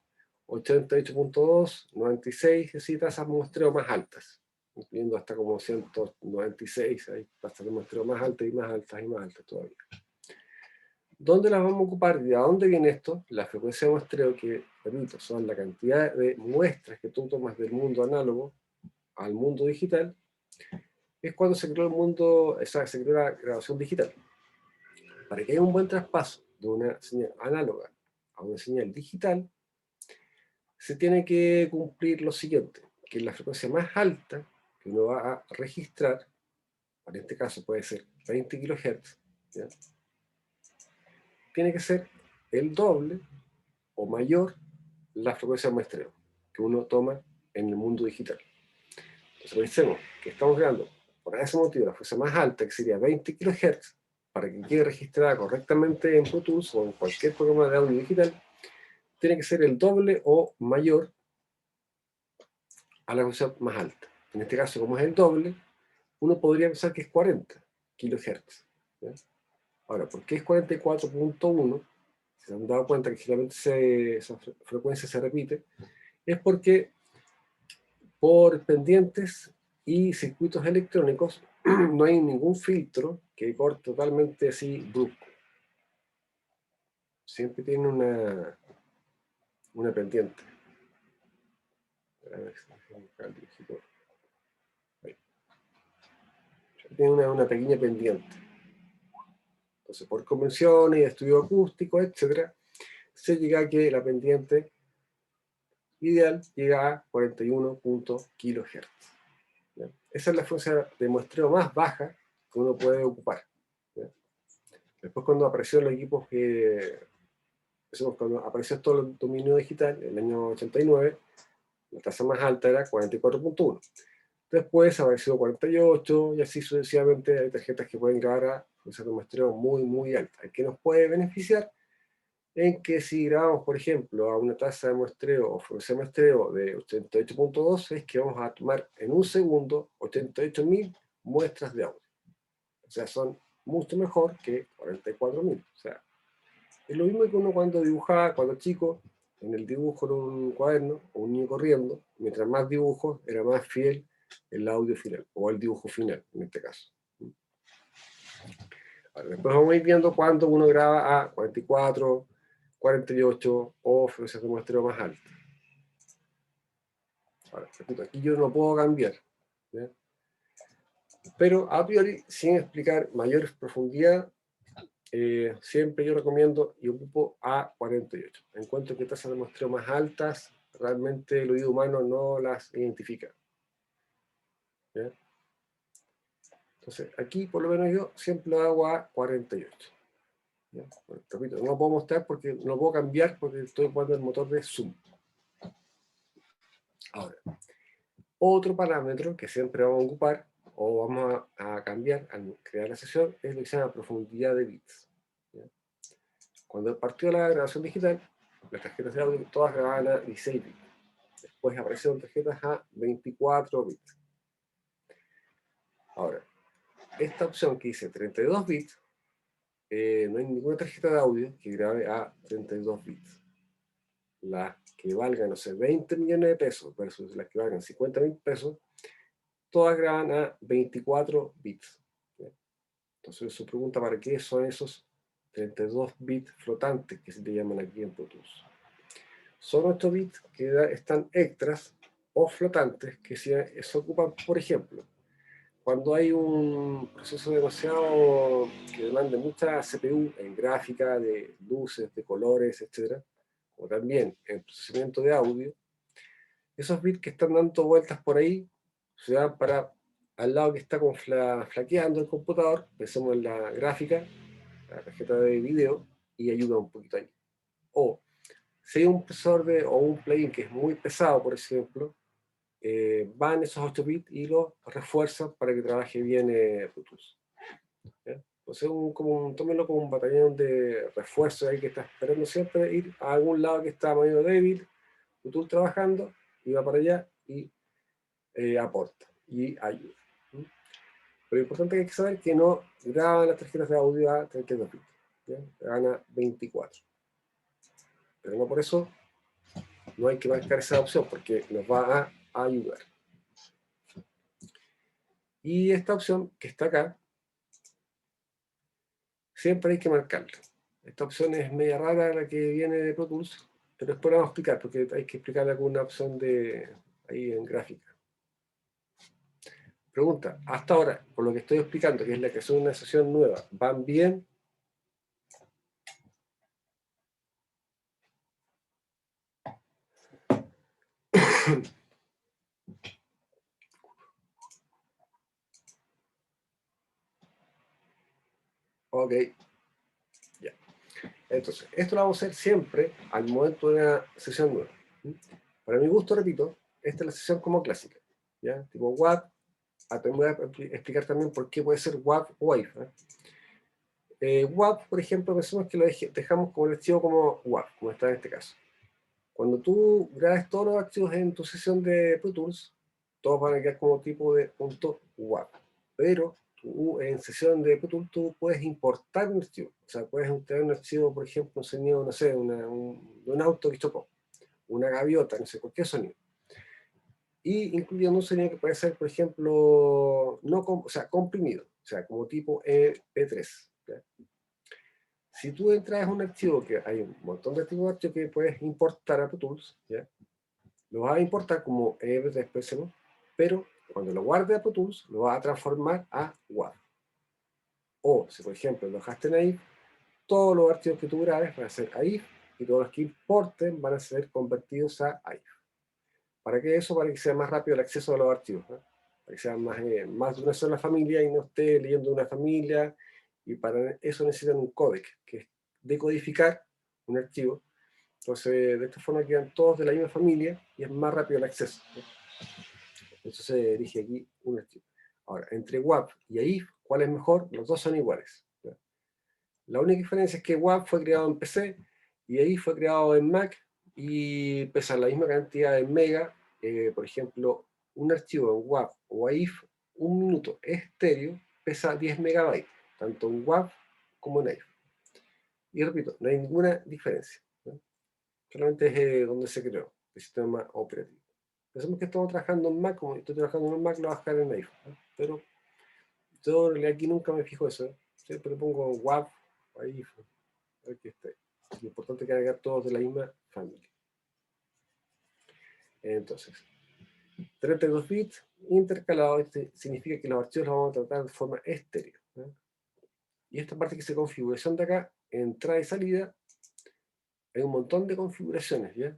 88.2, 96, así tasas de muestreo más altas, incluyendo hasta como 196, ahí tasas de muestreo más altas y más altas y más altas todavía. ¿Dónde las vamos a ocupar y a dónde viene esto? La frecuencia de muestreo, que, repito, son la cantidad de muestras que tú tomas del mundo análogo al mundo digital, es cuando se creó el mundo, se creó la grabación digital. Para que haya un buen traspaso de una señal análoga a una señal digital, se tiene que cumplir lo siguiente, que la frecuencia más alta que uno va a registrar, en este caso puede ser 20 kHz, ¿ya? Tiene que ser el doble o mayor la frecuencia de muestreo que uno toma en el mundo digital. Entonces pensemos que estamos creando, por ese motivo, la frecuencia más alta, que sería 20 kHz, para que quede registrada correctamente en Pro Tools o en cualquier programa de audio digital, tiene que ser el doble o mayor a la frecuencia más alta. En este caso, como es el doble, uno podría pensar que es 40 kHz. ¿Ya? Ahora, ¿por qué es 44.1? Si se han dado cuenta que generalmente esa frecuencia se repite, es porque por pendientes y circuitos electrónicos no hay ningún filtro que corte totalmente así brusco. Siempre tiene una pendiente. Tiene una pequeña pendiente. Entonces, por convenciones y estudio acústico, etc., se llega a que la pendiente ideal llega a 41 kHz. ¿Ya? Esa es la frecuencia de muestreo más baja que uno puede ocupar. ¿Ya? Después, cuando aparecieron los equipos cuando apareció todo el dominio digital, en el año 89, la tasa más alta era 44.1. Después apareció 48 y así sucesivamente. Hay tarjetas que pueden grabar a frecuencias de muestreo muy, muy altas. ¿Qué nos puede beneficiar? En que si grabamos, por ejemplo, a una tasa de muestreo o frecuencia de muestreo de 88.2, es que vamos a tomar en un segundo 88.000 muestras de audio. O sea, son mucho mejor que 44.000. O sea, es lo mismo que uno cuando dibujaba, cuando chico, en el dibujo en un cuaderno, o un niño corriendo, mientras más dibujos, era más fiel el audio final, o el dibujo final, en este caso. Ahora, después vamos a ir viendo cuando uno graba a 44, 48 o frecuencias de muestreo más altas. Ahora, repito, aquí yo no puedo cambiar, ¿ya? Pero a priori, sin explicar mayor profundidad, siempre yo recomiendo y ocupo a 48. Encuentro que tasas de muestreo más altas, realmente el oído humano no las identifica, ¿ya? Entonces, aquí por lo menos yo siempre lo hago a 48. ¿Ya? Bueno, repito, no lo puedo mostrar porque no lo puedo cambiar porque estoy ocupando el motor de zoom. Ahora, otro parámetro que siempre vamos a ocupar o vamos a cambiar al crear la sesión es lo que se llama profundidad de bits, ¿ya? Cuando partió la grabación digital, las tarjetas de audio todas grababan a 16 bits. Después aparecieron tarjetas a 24 bits. Ahora, esta opción que dice 32 bits, no hay ninguna tarjeta de audio que grabe a 32 bits. Las que valgan, no sé, 20 millones de pesos versus las que valgan 50.000 pesos, todas graban a 24 bits. ¿Ya? Entonces se pregunta para qué son esos 32 bits flotantes que se le llaman aquí en Pro Tools. Son 8 bits que están extras o flotantes que se ocupan, por ejemplo, cuando hay un proceso demasiado que demande mucha CPU en gráfica, de luces, de colores, etc., o también en procesamiento de audio, esos bits que están dando vueltas por ahí se dan para al lado que está como flaqueando el computador, pensemos en la gráfica, la tarjeta de video, y ayuda un poquito ahí. O si hay un procesador o un plugin que es muy pesado, por ejemplo, van esos 8 bits y lo refuerzan para que trabaje bien Pro Tools. Entonces, tómenlo como un batallón de refuerzo ahí que está esperando siempre ir a algún lado que está medio débil, Pro Tools trabajando, y va para allá y aporta y ayuda. Pero lo importante es que hay que saber que no graban las tarjetas de audio a 32 bits, ¿ya? Graban a 24. Pero no por eso no hay que marcar esa opción, porque nos va a ayudar. Y esta opción que está acá, siempre hay que marcarla. Esta opción es media rara, la que viene de Pro Tools, pero después la vamos a explicar, porque hay que explicarla con una opción de ahí en gráfica. Pregunta, hasta ahora, por lo que estoy explicando, que es la creación de una sesión nueva, ¿van bien? Ok, ya. Entonces, esto lo vamos a hacer siempre al momento de una sesión nueva. Para mi gusto, repito, esta es la sesión como clásica, ¿ya? Tipo WAV. Voy a explicar también por qué puede ser WAV o WAV. WAV, por ejemplo, pensemos que lo dejamos como el archivo como WAV, como está en este caso. Cuando tú grabes todos los archivos en tu sesión de Pro Tools, todos van a quedar como tipo de .wav. Pero tú en sesión de Pro Tools tú puedes importar un archivo. O sea, puedes tener un archivo, por ejemplo, un sonido, no sé, un auto que chocó, una gaviota, no sé, cualquier sonido. Y incluyendo un sonido que puede ser, por ejemplo, o sea, comprimido, o sea, como tipo MP3. ¿Ya? Si tú entras en un archivo, que hay un montón de archivos que puedes importar a Pro Tools, ¿ya? Lo vas a importar como MP3, pero cuando lo guardes a Pro Tools, lo vas a transformar a WAV. O, si por ejemplo lo dejaste en AIF, todos los archivos que tú grabes van a ser AIF y todos los que importen van a ser convertidos a AIF. ¿Para qué eso? Para que sea más rápido el acceso a los archivos, ¿no? Para que sea más de una sola familia y no esté leyendo una familia, y para eso necesitan un códec, que es decodificar un archivo. Entonces, de esta forma quedan todos de la misma familia y es más rápido el acceso, ¿no? Entonces se elige aquí un archivo. Ahora, entre WAV y AIF, ¿cuál es mejor? Los dos son iguales, ¿no? La única diferencia es que WAV fue creado en PC y AIF fue creado en Mac y pesa la misma cantidad de mega. Por ejemplo, un archivo en WAV o AIF, un minuto estéreo, pesa 10 megabytes, tanto en WAV como en AIF. Y repito, no hay ninguna diferencia, ¿no? Solamente es donde se creó el sistema operativo. Pensamos que estamos trabajando en Mac, como estoy trabajando en un Mac, lo voy a dejar en AIF, ¿no? Pero yo aquí nunca me fijo eso, ¿eh? Siempre pongo WAV, ahí, aquí está. Lo importante es cargar todos de la misma familia. Entonces, 32 bits intercalados, significa que los archivos los vamos a tratar de forma estéreo, ¿no? Y esta parte que dice configuración de acá, entrada y salida, hay un montón de configuraciones, ¿ya?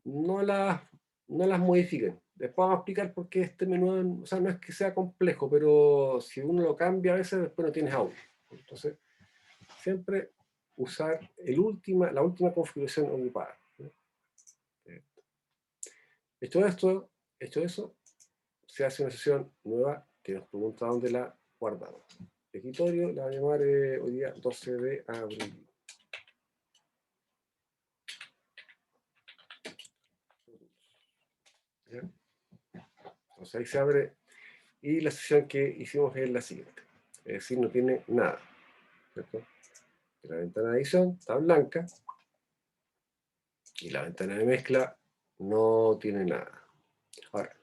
No las modifiquen. Después vamos a explicar por qué este menú, o sea, no es que sea complejo, pero si uno lo cambia a veces, después no tienes audio. Entonces, siempre usar la última configuración ocupada, ¿no? Hecho eso, se hace una sesión nueva que nos pregunta dónde la guardamos. Escritorio, la voy a llamar hoy día 12 de abril. ¿Ya? Entonces ahí se abre y la sesión que hicimos es la siguiente. Es decir, no tiene nada, ¿cierto? La ventana de edición está blanca y la ventana de mezcla no tiene nada. Ahora,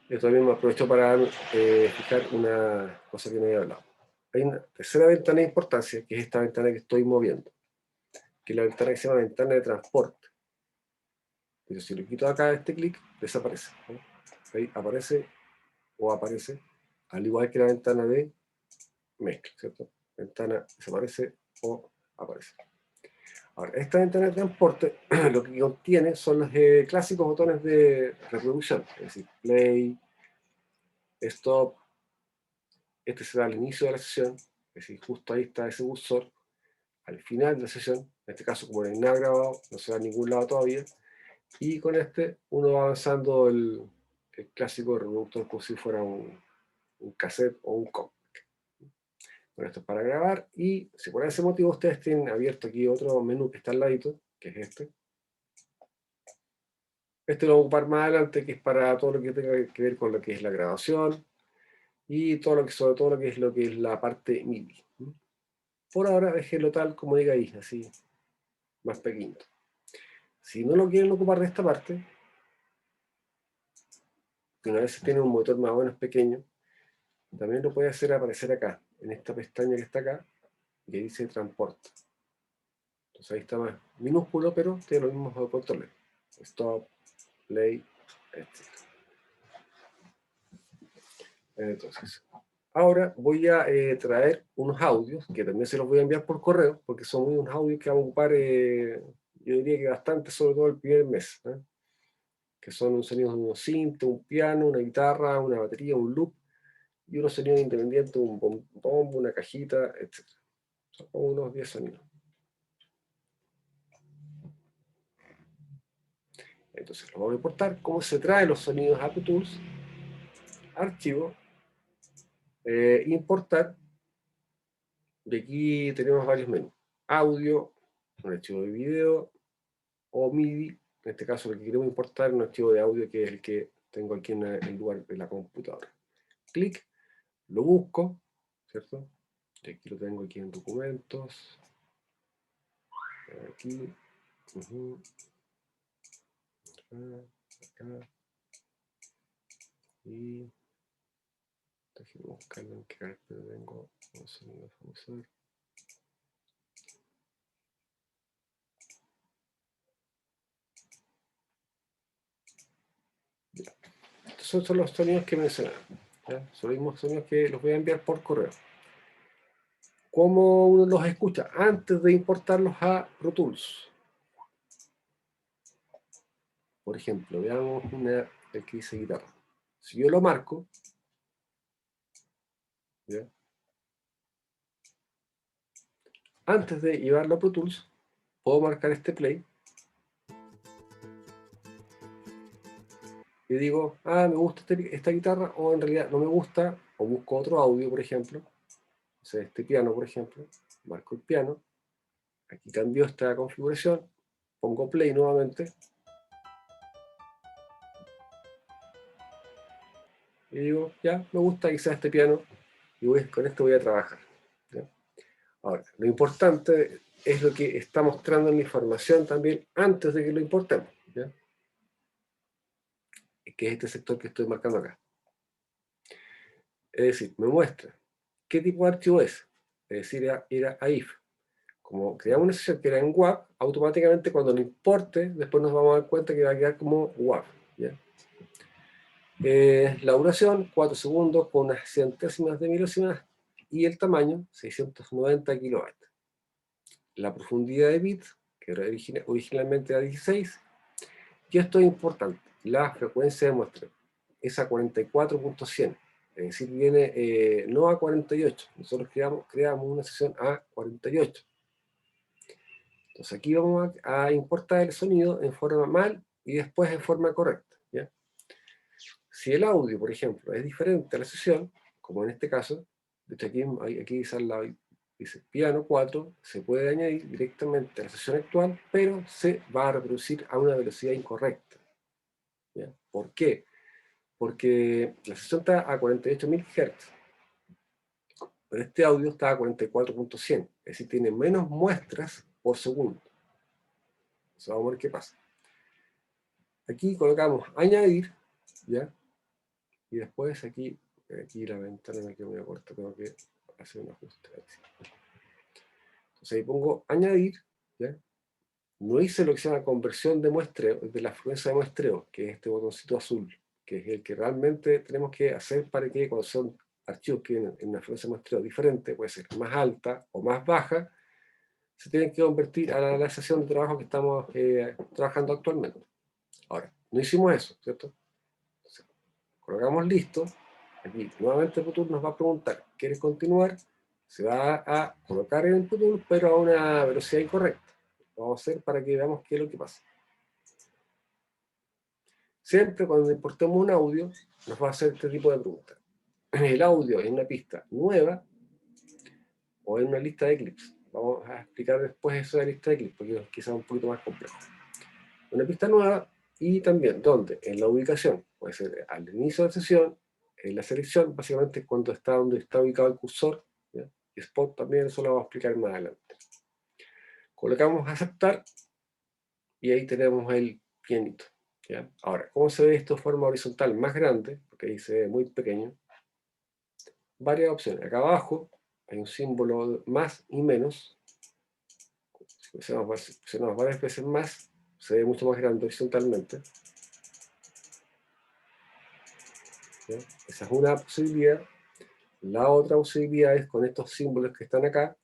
esto también me aprovecho para fijar una cosa que no había hablado. Hay una tercera ventana de importancia, que es esta ventana que estoy moviendo, que es la ventana que se llama ventana de transporte. Pero si lo quito acá, este clic, desaparece, ¿no? Ahí aparece, al igual que la ventana de mezcla, ¿cierto? Ventana desaparece o aparece. Ahora, esta ventana de transporte lo que contiene son los clásicos botones de reproducción, es decir, play, stop. Este será el inicio de la sesión, es decir, justo ahí está ese cursor. Al final de la sesión, en este caso como no hay nada grabado, no se va a ningún lado todavía, y con este uno va avanzando el clásico reproductor como si fuera un cassette o un compact. Bueno, esto es para grabar, y si por ese motivo ustedes tienen abierto aquí otro menú que está al ladito, que es este. Este lo voy a ocupar más adelante, que es para todo lo que tenga que ver con lo que es la grabación y todo lo que, sobre todo lo que es la parte MIDI. Por ahora déjenlo tal como diga ahí, así, más pequeño. Si no lo quieren ocupar de esta parte, que una vez tiene un motor más o menos pequeño, también lo puede hacer aparecer acá, en esta pestaña que está acá, que dice transporte. Entonces ahí está más minúsculo, pero tiene los mismos controles. Stop, play, etc. Entonces, ahora voy a traer unos audios, que también se los voy a enviar por correo, porque son unos audios que vamos a ocupar, yo diría que bastante, sobre todo el primer mes, ¿eh? Que son un sonido de un synth, un piano, una guitarra, una batería, un loop, y unos sonidos independientes, un bombo, una cajita, etc. Son como unos 10 sonidos. Entonces, lo voy a importar. ¿Cómo se trae los sonidos a Pro Tools? Archivo, importar. Y aquí tenemos varios menús. Audio, un archivo de video, o MIDI. En este caso, lo que queremos importar es un archivo de audio, que es el que tengo aquí en el lugar de la computadora. Clic, lo busco, ¿cierto? Y aquí lo tengo aquí en documentos. Aquí. Acá. Y déjenme buscarlo en qué carpeta tengo. Vamos a usar. Ya. Estos son los sonidos que mencionaba. ¿Ya? Son los mismos sonidos que los voy a enviar por correo. ¿Cómo uno los escucha? Antes de importarlos a Pro Tools. Por ejemplo, veamos el que dice guitarra. Si yo lo marco, ¿ya? Antes de llevarlo a Pro Tools, puedo marcar este play. Y digo, me gusta esta guitarra, o en realidad no me gusta, o busco otro audio, por ejemplo. O sea, este piano, por ejemplo. Marco el piano. Aquí cambio esta configuración. Pongo play nuevamente. Y digo, ya, me gusta quizás este piano. Y con esto voy a trabajar, ¿ya? Ahora, lo importante es lo que está mostrando en la información también antes de que lo importemos, ¿ya? Que es este sector que estoy marcando acá. Es decir, me muestra qué tipo de archivo es. es decir, ir a if. Como creamos una sesión que era en WAV, automáticamente cuando lo importe, después nos vamos a dar cuenta que va a quedar como WAV. ¿Ya? La duración, 4 segundos con unas centésimas de milésimas y el tamaño, 690 kilobytes. La profundidad de bit, que originalmente era 16, y esto es importante, la frecuencia de muestreo es a 44.100, es decir, viene no a 48, nosotros creamos una sesión a 48. Entonces aquí vamos a importar el sonido en forma mal y después en forma correcta. ¿Ya? Si el audio, por ejemplo, es diferente a la sesión, como en este caso, de hecho aquí dice al lado, dice piano 4, se puede añadir directamente a la sesión actual, pero se va a reproducir a una velocidad incorrecta. ¿Ya? ¿Por qué? Porque la sesión está a 48.000 Hz, pero este audio está a 44.100, es decir, tiene menos muestras por segundo. Entonces vamos a ver qué pasa. Aquí colocamos añadir, ¿ya? Y después aquí la ventana me quedó muy corta, tengo que hacer un ajuste. Entonces ahí pongo añadir, ¿ya? No hice lo que se llama conversión de muestreo, de la frecuencia de muestreo, que es este botoncito azul, que es el que realmente tenemos que hacer para que cuando son archivos que vienen en una frecuencia de muestreo diferente, puede ser más alta o más baja, se tienen que convertir a la sesión de trabajo que estamos trabajando actualmente. Ahora, no hicimos eso, ¿cierto? Entonces, colocamos listo. Aquí nuevamente Futur nos va a preguntar, ¿quieres continuar? Se va a colocar en el Futur, pero a una velocidad incorrecta. Lo vamos a hacer para que veamos qué es lo que pasa. Siempre cuando importemos un audio, nos va a hacer este tipo de preguntas. ¿El audio en una pista nueva o en una lista de clips? Vamos a explicar después eso de la lista de clips, porque es quizás un poquito más complejo. Una pista nueva y también, ¿dónde? En la ubicación. Puede ser al inicio de la sesión, en la selección, básicamente cuando está donde está ubicado el cursor, ¿ya? Y spot también, eso lo vamos a explicar más adelante. Colocamos aceptar y ahí tenemos el pianito. ¿Ya? Ahora, ¿cómo se ve esto de forma horizontal más grande? Porque ahí se ve muy pequeño. Varias opciones. Acá abajo hay un símbolo más y menos. Si presionamos varias veces más, se ve mucho más grande horizontalmente. ¿Ya? Esa es una posibilidad. La otra posibilidad es con estos símbolos que están acá.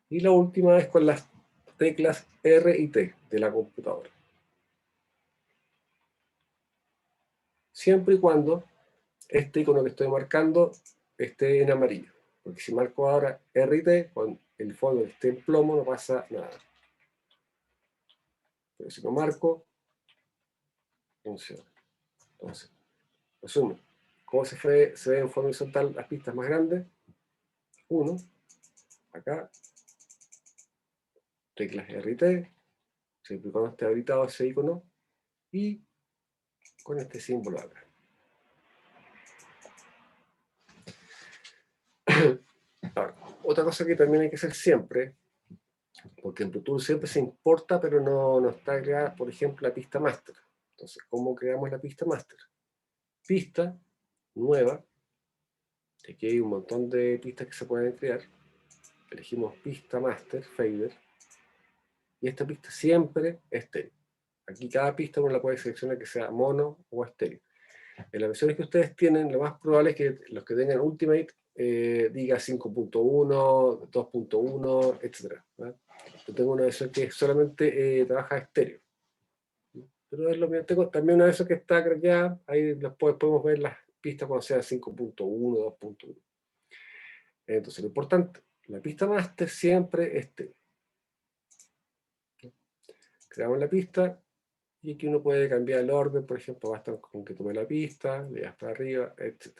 Y la última es con las teclas R y T de la computadora. Siempre y cuando este icono que estoy marcando esté en amarillo. Porque si marco ahora R y T, con el fondo que esté en plomo, no pasa nada. Pero si no marco, funciona. Entonces, resumen. ¿Cómo se ve en forma horizontal las pistas más grandes? 1, acá, teclas R y T, siempre y cuando esté habilitado ese icono, y con este símbolo acá. Ahora, otra cosa que también hay que hacer siempre, porque en Pro Tools siempre se importa, pero no está creada, por ejemplo, la pista master. Entonces, ¿cómo creamos la pista master? Pista nueva. Aquí hay un montón de pistas que se pueden crear. Elegimos pista master, fader. Y esta pista siempre es estéreo. Aquí cada pista uno la puede seleccionar que sea mono o estéreo. En las versiones que ustedes tienen, lo más probable es que los que tengan Ultimate diga 5.1, 2.1, etc. Yo tengo una versión que solamente trabaja estéreo. Pero es lo mismo. Tengo también una versión que está craqueada, ahí después podemos ver las pistas cuando sea 5.1, 2.1. Entonces lo importante, la pista master siempre es estéreo. Creamos la pista y aquí uno puede cambiar el orden, por ejemplo, basta con que tome la pista, le das para arriba, etc.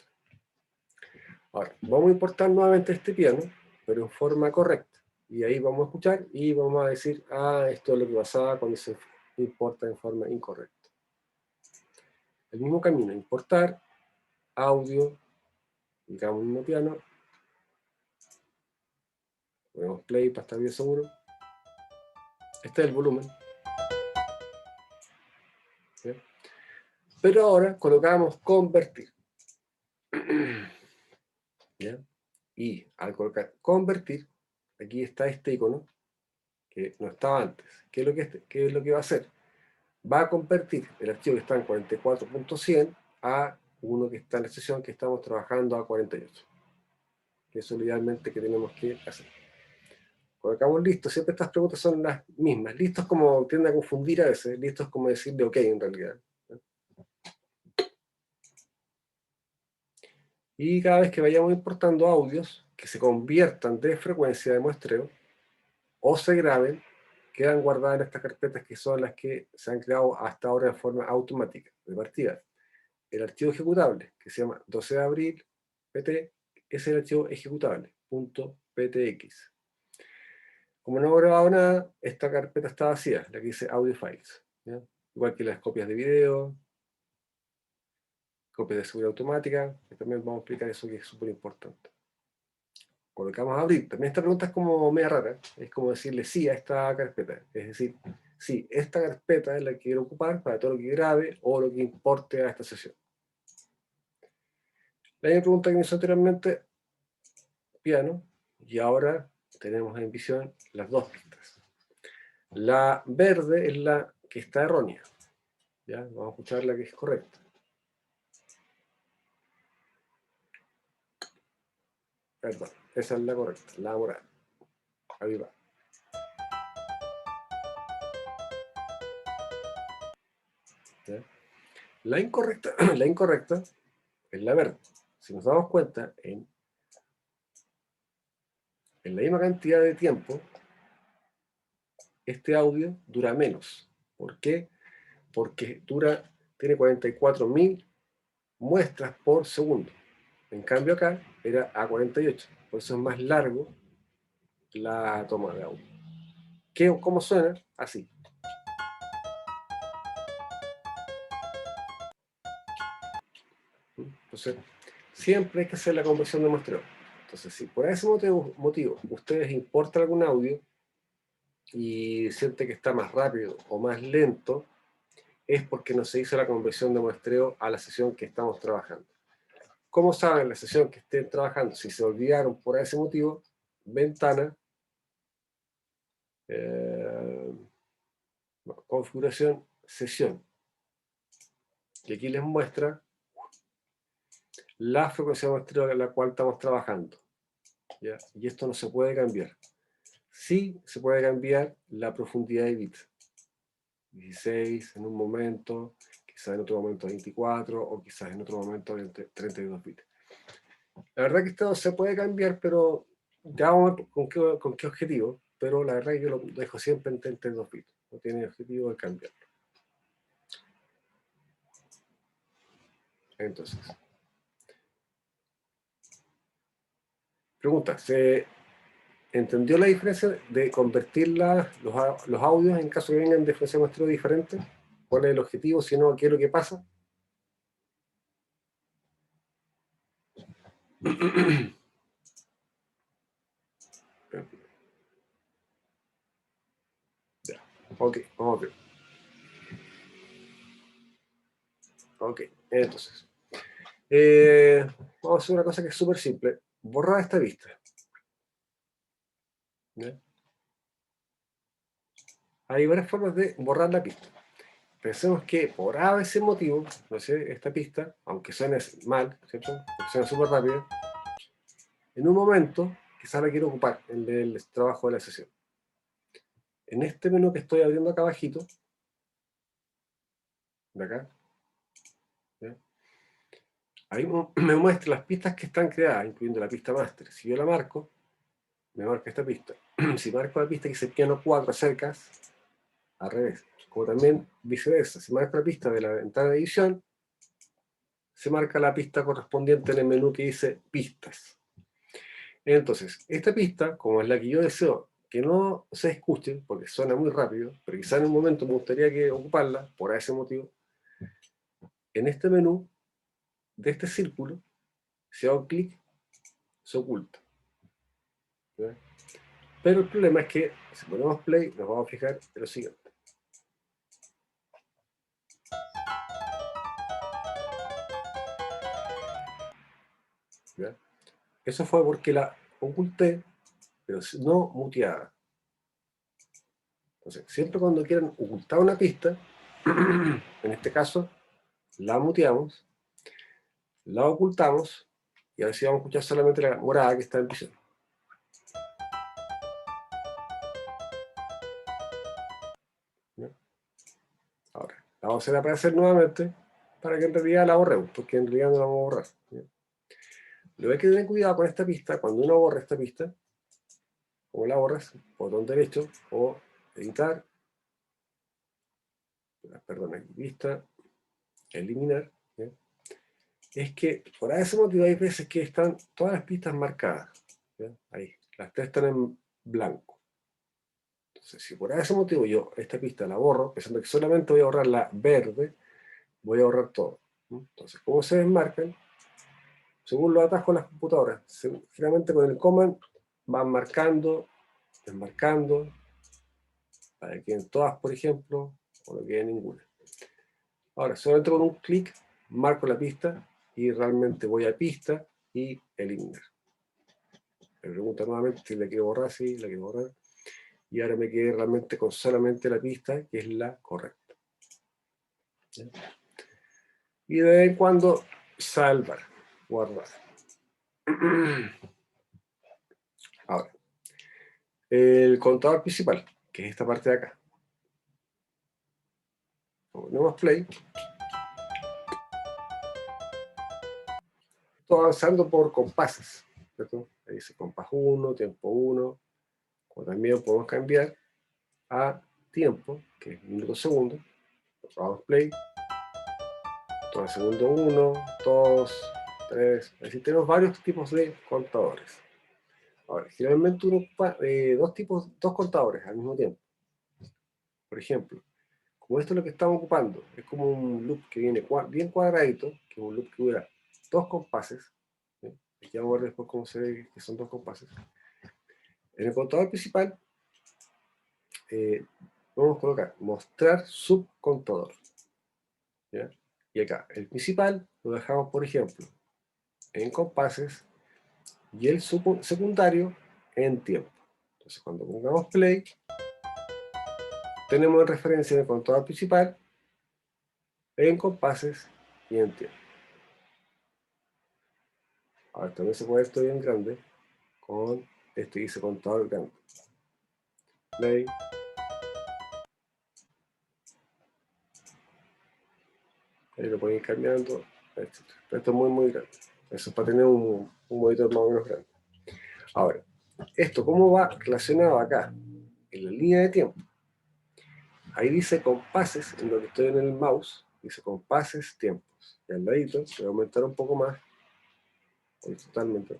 Ahora, vamos a importar nuevamente este piano, pero en forma correcta. Y ahí vamos a escuchar y vamos a decir, esto es lo que pasaba cuando se importa en forma incorrecta. El mismo camino, importar, audio, digamos el mismo piano. Ponemos play para estar bien seguro. Este es el volumen. ¿Sí? Pero ahora colocamos convertir. ¿Ya? Y al colocar convertir, aquí está este icono que no estaba antes. ¿Qué es lo que va a hacer? Va a convertir el archivo que está en 44.100 a uno que está en la sesión que estamos trabajando a 48. Que es lo idealmente que tenemos que hacer. Colocamos listo, siempre estas preguntas son las mismas. Listo es como tiende a confundir a veces, listo es como decirle ok en realidad. Y cada vez que vayamos importando audios que se conviertan de frecuencia de muestreo o se graben, quedan guardadas en estas carpetas que son las que se han creado hasta ahora de forma automática, de partida. El archivo ejecutable, que se llama 12 de abril, pt, es el archivo ejecutable, .ptx. Como no he grabado nada, esta carpeta está vacía, la que dice audio files. ¿Ya? Igual que las copias de video, copias de seguridad automática, que también vamos a explicar eso que es súper importante. Colocamos abrir. También esta pregunta es como media rara, es como decirle sí a esta carpeta. Es decir, sí, esta carpeta es la que quiero ocupar para todo lo que grabe o lo que importe a esta sesión. La misma pregunta que me hizo anteriormente, piano, y ahora tenemos en visión las dos pistas. La verde es la que está errónea. ¿Ya? Vamos a escuchar la que es correcta. Perdón, esa es la correcta, la morada. Ahí va. ¿Ya? La incorrecta es la verde. Si nos damos cuenta, en la misma cantidad de tiempo, este audio dura menos. ¿Por qué? Porque tiene 44.000 muestras por segundo. En cambio acá era a 48. Por eso es más largo la toma de audio. ¿Cómo suena? Así. Entonces, siempre hay que hacer la conversión de muestreo. Entonces, si por ese motivo ustedes importan algún audio y sienten que está más rápido o más lento, es porque no se hizo la conversión de muestreo a la sesión que estamos trabajando. ¿Cómo saben la sesión que estén trabajando? Si se olvidaron por ese motivo, ventana, configuración, sesión. Y aquí les muestra la frecuencia de muestreo en la cual estamos trabajando. ¿Ya? Y esto no se puede cambiar. Sí se puede cambiar la profundidad de bits. 16 en un momento, quizás en otro momento 24 o quizás en otro momento 32 bits. La verdad que esto se puede cambiar, pero ya vamos a ver con qué objetivo, pero la verdad que yo lo dejo siempre en 32 bits. No tiene objetivo de cambiarlo. Entonces, pregunta, ¿se entendió la diferencia de convertir los audios en caso que vengan de frecuencia de muestreo diferente? ¿Cuál es el objetivo? Si no, ¿qué es lo que pasa? Ya. Ok, vamos a ver. Ok, entonces. Vamos a hacer una cosa que es súper simple. Borrar esta vista. ¿Ya? Hay varias formas de borrar la pista. Pensemos que por ese motivo, no sé, esta pista, aunque suene mal, ¿cierto? Porque suena súper rápida, en un momento quizás la quiero ocupar en el trabajo de la sesión. En este menú que estoy abriendo acá abajito, de acá, ¿ya? Ahí me muestra las pistas que están creadas, incluyendo la pista master. Si yo la marco, me marca esta pista. Si marco la pista que dice piano 4 acercas, al revés. Como también viceversa. Si marco la pista de la ventana de edición, se marca la pista correspondiente en el menú que dice pistas. Entonces, esta pista, como es la que yo deseo que no se escuche, porque suena muy rápido, pero quizá en un momento me gustaría que ocuparla, por ese motivo, en este menú de este círculo, si hago clic, se oculta. ¿Ya? Pero el problema es que si ponemos play, nos vamos a fijar en lo siguiente. ¿ya? Eso fue porque la oculté, pero no muteada. Entonces, siempre cuando quieran ocultar una pista, en este caso, la muteamos, la ocultamos, y ahora sí vamos a escuchar solamente la morada que está en visión. ¿Ya? Ahora, la vamos a hacer aparecer nuevamente para que en realidad la borremos, porque en realidad no la vamos a borrar. ¿Ya? Lo que hay que tener cuidado con esta pista, cuando uno borra esta pista, como la borras, botón derecho, o editar, perdón, aquí, vista, eliminar, ¿ya? Es que por ese motivo hay veces que están todas las pistas marcadas, ¿ya? Ahí, las tres están en blanco. Entonces, si por ese motivo yo esta pista la borro, pensando que solamente voy a borrar la verde, voy a borrar todo. Entonces, ¿cómo se desmarcan? Según los atajos de las computadoras, generalmente con el command van marcando, desmarcando, para que queden todas, por ejemplo, o no quede ninguna. Ahora, solamente con un clic marco la pista y realmente voy a pista y eliminar. Me pregunta nuevamente si la quiero borrar, sí, la quiero borrar. Y ahora me quedé realmente con solamente la pista, que es la correcta. ¿Sí? Y de vez en cuando salvar, guardar. Ahora, el contador principal, que es esta parte de acá. Ponemos play. Estoy avanzando por compases, ¿cierto? Ahí dice compás 1, tiempo 1. O también podemos cambiar a tiempo, que es minutos segundos. Vamos play. Todo el segundo 1, 2, 3. Es decir, tenemos varios tipos de contadores. Ahora, generalmente uno ocupa dos contadores al mismo tiempo. Por ejemplo, como esto es lo que estamos ocupando, es como un loop que viene bien cuadradito, que es un loop que dura 2 compases. ¿Sí? Aquí vamos a ver después cómo se ve que son 2 compases. En el contador principal, vamos a colocar mostrar subcontador. ¿Ya? Y acá, el principal lo dejamos, por ejemplo, en compases y el secundario en tiempo. Entonces, cuando pongamos play, tenemos en referencia el contador principal en compases y en tiempo. Ahora también se puede esto bien grande con este dice contador grande. Play. Ahí lo pueden ir cambiando, etc. Esto es muy grande. Eso es para tener un monitor más o menos grande. Ahora, esto cómo va relacionado acá, en la línea de tiempo. Ahí dice compases, en lo que estoy en el mouse, dice compases, tiempos. Y al ladito, voy a aumentar un poco más, totalmente.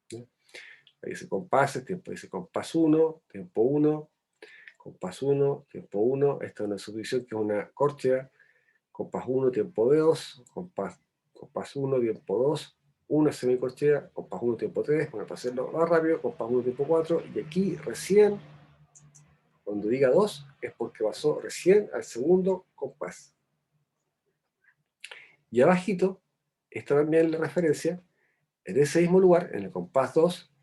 ¿Sí? Ahí dice compases, tiempo, dice compás 1, tiempo 1, compás 1, tiempo 1. Esta es una subdivisión que es una corchea. Compás 1, tiempo 2, compás 1, tiempo 2, una semicorchea, compás 1, tiempo 3, para hacerlo más rápido, compás 1, tiempo 4, y aquí recién, cuando diga 2, es porque pasó recién al segundo compás. Y abajito está también la referencia, en ese mismo lugar, en el compás 2,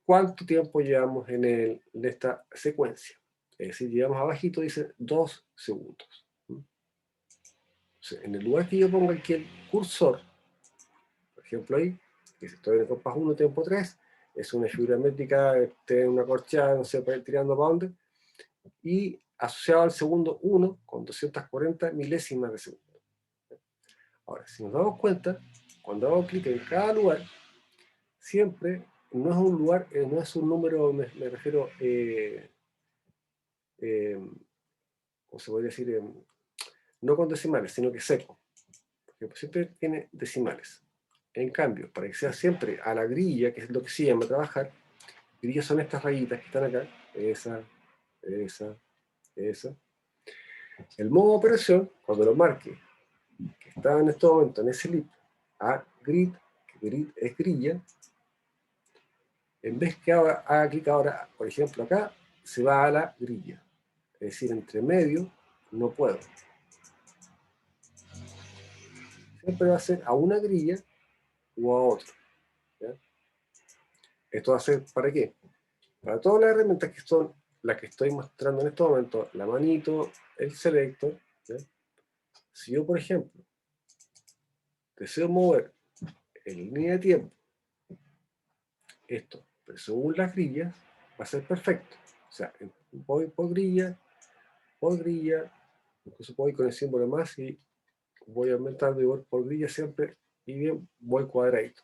cuánto tiempo llevamos en esta secuencia. Es decir, llevamos abajito, dice 2 segundos. Entonces, en el lugar que yo ponga aquí el cursor, por ejemplo ahí, que si estoy en el compás 1, tiempo 3, es una figura métrica, una corchea, no sé, tirando para dónde, y asociado al segundo 1 con 240 milésimas de segundo. Ahora, si nos damos cuenta, cuando hago clic en cada lugar, siempre no es un lugar, no es un número, me refiero, ¿cómo se podría decir? No con decimales, sino que seco. Porque siempre tiene decimales. En cambio, para que sea siempre a la grilla, que es lo que se llama trabajar, grillas son estas rayitas que están acá, esa. El modo de operación, cuando lo marque, que está en este momento en ese lip, a grid, que grid es grilla, en vez que haga clic ahora, por ejemplo acá, se va a la grilla. Es decir, entre medio no puedo. siempre va a ser a una grilla o a otra. ¿Ya? Esto va a ser ¿para qué? Para todas las herramientas que son las que estoy mostrando en este momento, la manito, el selector, ¿ya? Si yo, por ejemplo, deseo mover en línea de tiempo esto, pero según las grillas, va a ser perfecto. O sea, voy por grilla, incluso puedo ir con el símbolo más y voy aumentando y voy por grilla siempre, y bien, voy cuadradito.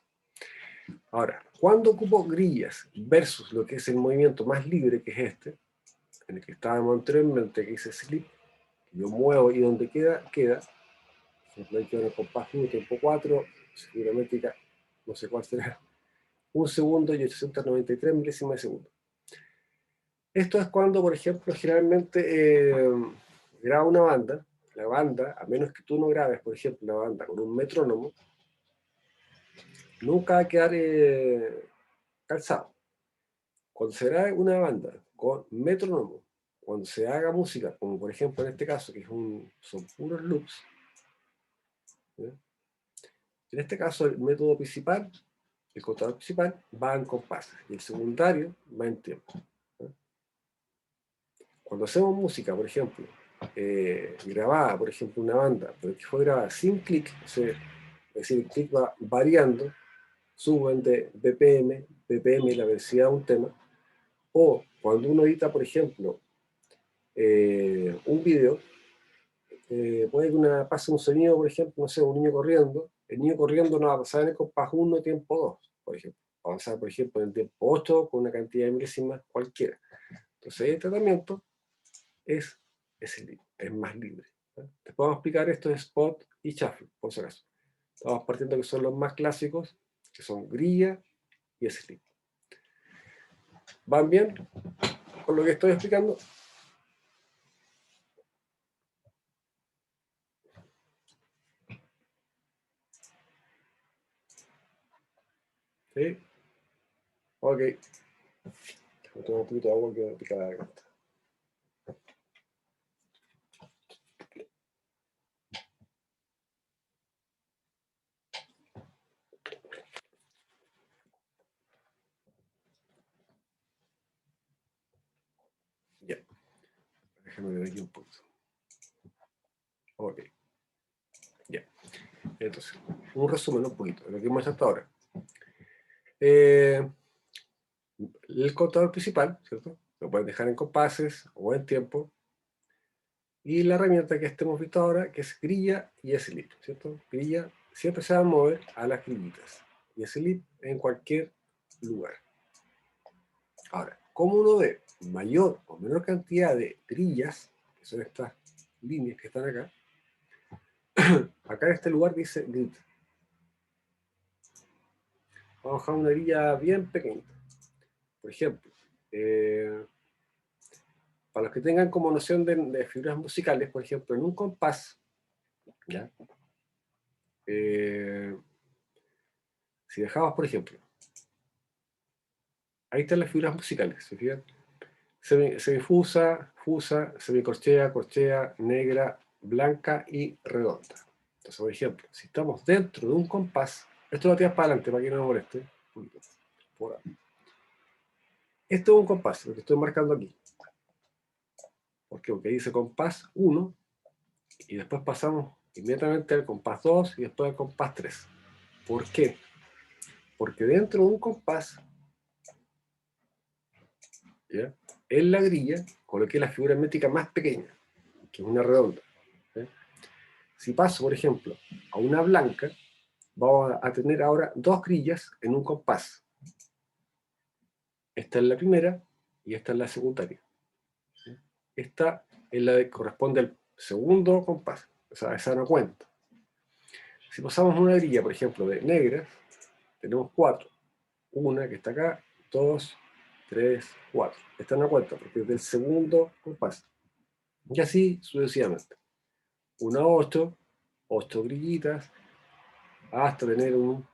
Ahora, cuando ocupo grillas versus lo que es el movimiento más libre, que es este, en el que estábamos anteriormente, que dice slip, yo muevo y donde queda, queda. Por ejemplo, ahí queda en el compás 1, tiempo 4, seguramente no sé cuál será, 1 segundo y 893 milésimas de segundo. Esto es cuando, por ejemplo, generalmente graba una banda, la banda, a menos que tú no grabes, por ejemplo, la banda con un metrónomo, nunca va a quedar calzado. Cuando se grabe una banda con metrónomo, cuando se haga música, como por ejemplo en este caso, que son puros loops, ¿ya? En este caso el método principal, el contador principal, va en compases y el secundario va en tiempo. ¿Ya? Cuando hacemos música, por ejemplo, grabada, por ejemplo, una banda, pero que fue grabada sin clic, es decir, el clic va variando, suben de BPM, la velocidad de un tema, o cuando uno edita, por ejemplo, un video, puede que pase un sonido, por ejemplo, no sé, un niño corriendo, el niño corriendo no va a pasar en el compás 1, tiempo 2, por ejemplo, va a pasar, por ejemplo, en el tiempo 8 con una cantidad de milésimas cualquiera. Entonces, el tratamiento es más libre. ¿Sí? Después vamos a explicar esto de spot y shuffle, por si acaso. Estamos partiendo que son los más clásicos, que son grilla y slip. ¿Van bien con lo que estoy explicando? ¿Sí? Ok. Voy a tomar un poquito de agua que me pica la garganta. Ya. Déjame ver aquí un poquito. Ok. Ya. Entonces, un resumen un poquito de lo que hemos hecho hasta ahora. El contador principal, ¿cierto? Lo pueden dejar en compases o en tiempo. Y la herramienta que hemos visto ahora, que es grilla y slip, ¿cierto? Grilla siempre se va a mover a las grillitas. Y slip en cualquier lugar. Ahora, ¿cómo uno ve mayor o menor cantidad de grillas, que son estas líneas que están acá? Acá en este lugar dice grid. Vamos a dejar una grilla bien pequeña. Por ejemplo, para los que tengan como noción de figuras musicales, por ejemplo, en un compás, ¿ya? Si dejamos, por ejemplo, ahí están las figuras musicales, ¿se fijan? Semifusa, fusa, semicorchea, corchea, negra, blanca y redonda. Entonces, por ejemplo, si estamos dentro de un compás, esto lo tiras para adelante para que no me moleste. Por ahí. Esto es un compás, lo que estoy marcando aquí. ¿Por qué? Porque dice compás 1 y después pasamos inmediatamente al compás 2 y después al compás 3. ¿Por qué? Porque dentro de un compás, ¿ya? En la grilla coloqué la figura métrica más pequeña, que es una redonda. ¿Sí? Si paso, por ejemplo, a una blanca, vamos a tener ahora dos grillas en un compás. Esta es la primera y esta es la secundaria. ¿Sí? Esta es la que corresponde al segundo compás, o sea, esa no cuenta. Si pasamos una grilla, por ejemplo, de negras, tenemos 4. Una que está acá, 2, 3, 4. Esta no cuenta porque es del segundo compás. Y así sucesivamente. 1 a 8, 8 grillitas, hasta tener un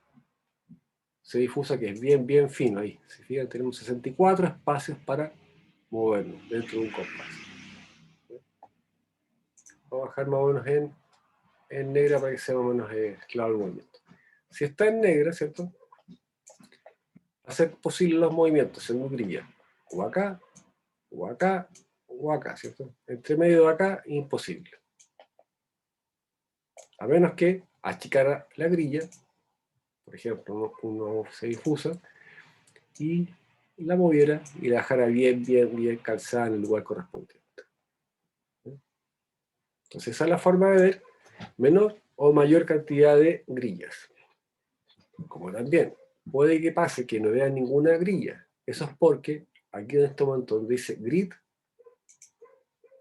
semifusa que es bien, bien fino ahí. Si fijan, tenemos 64 espacios para movernos dentro de un compás. Vamos a bajar más o menos en en negra para que sea más o menos claro el movimiento. Si está en negra, ¿cierto? Va a ser posible los movimientos en grilla. O acá, o acá, o acá, ¿cierto? Entre medio de acá, imposible. A menos que achicara la grilla, por ejemplo, uno se difusa, y la moviera y la dejara bien calzada en el lugar correspondiente. Entonces esa es la forma de ver menor o mayor cantidad de grillas. Como también puede que pase que no vea ninguna grilla. Eso es porque aquí en este momento donde dice grid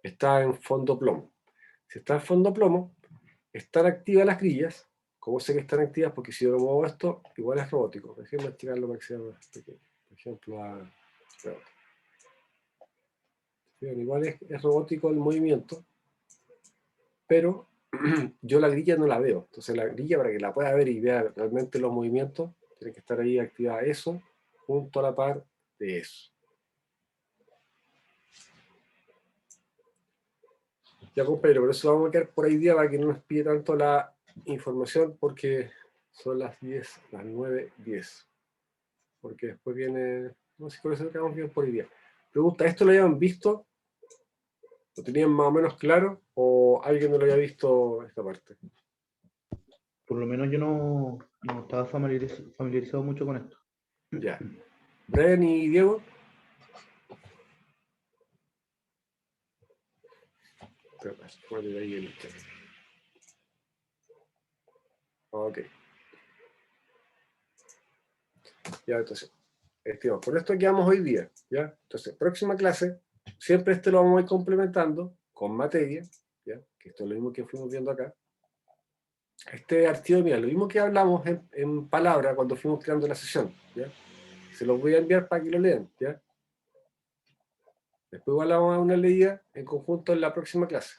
está en fondo plomo. Si está en fondo plomo, están activas las grillas. ¿Cómo sé que están activas? Porque si yo lo muevo esto, igual es robótico. Déjenme estirar para que sea más pequeño. Por ejemplo, a robótico. Igual es robótico el movimiento, pero yo la grilla no la veo. Entonces la grilla, para que la pueda ver y vea realmente los movimientos, tiene que estar ahí activada eso, junto a la par de eso. Ya, compañero, por eso vamos a quedar por ahí día para que no nos pide tanto la información, porque son las 10, las 9:10. Porque después viene... No sé si por eso quedamos bien por hoy día. Pregunta, ¿esto lo habían visto? ¿Lo tenían más o menos claro? ¿O alguien no lo había visto esta parte? Por lo menos yo no estaba familiarizado mucho con esto. Ya. Brian y Diego. Ok. Ya, entonces, por esto quedamos hoy día. ¿Ya? Entonces, próxima clase, siempre lo vamos a ir complementando con materia, ¿ya? Que esto es lo mismo que fuimos viendo acá. Este archivo, mira, lo mismo que hablamos en palabra cuando fuimos creando la sesión, ¿ya? Se los voy a enviar para que lo lean, ¿ya? Después igual vamos a dar una leída en conjunto en la próxima clase,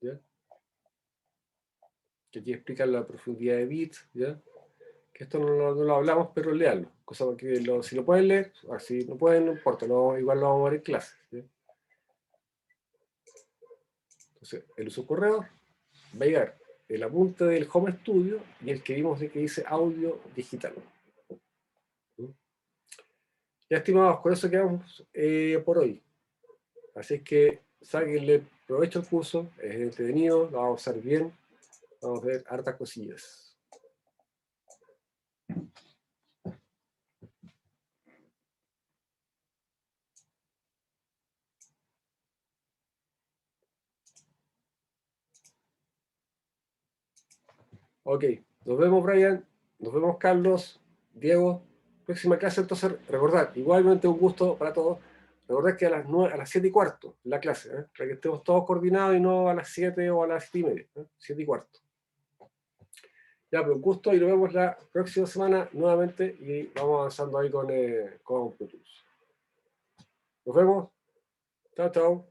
¿ya? Que aquí explica la profundidad de bits, ¿ya? Que esto no lo hablamos, pero léanlo. Cosa que si lo pueden leer, si no pueden, no importa, igual lo vamos a ver en clase, ¿ya? Entonces, el uso correo va a llegar el apunte del Home Studio y el que vimos que dice audio digital. Ya, estimados, con eso quedamos por hoy. Así que sáquenle provecho al curso, es entretenido, lo vamos a hacer bien, vamos a ver hartas cosillas. Ok, nos vemos Brian, nos vemos Carlos, Diego, próxima clase. Entonces recordad, igualmente un gusto para todos. Recordad que a las 7:15 la clase, para que estemos todos coordinados y no a las 7 o a las 7:30, 7:15. Ya, pues un gusto y nos vemos la próxima semana nuevamente y vamos avanzando ahí con Plutus. Nos vemos. Chao, chao.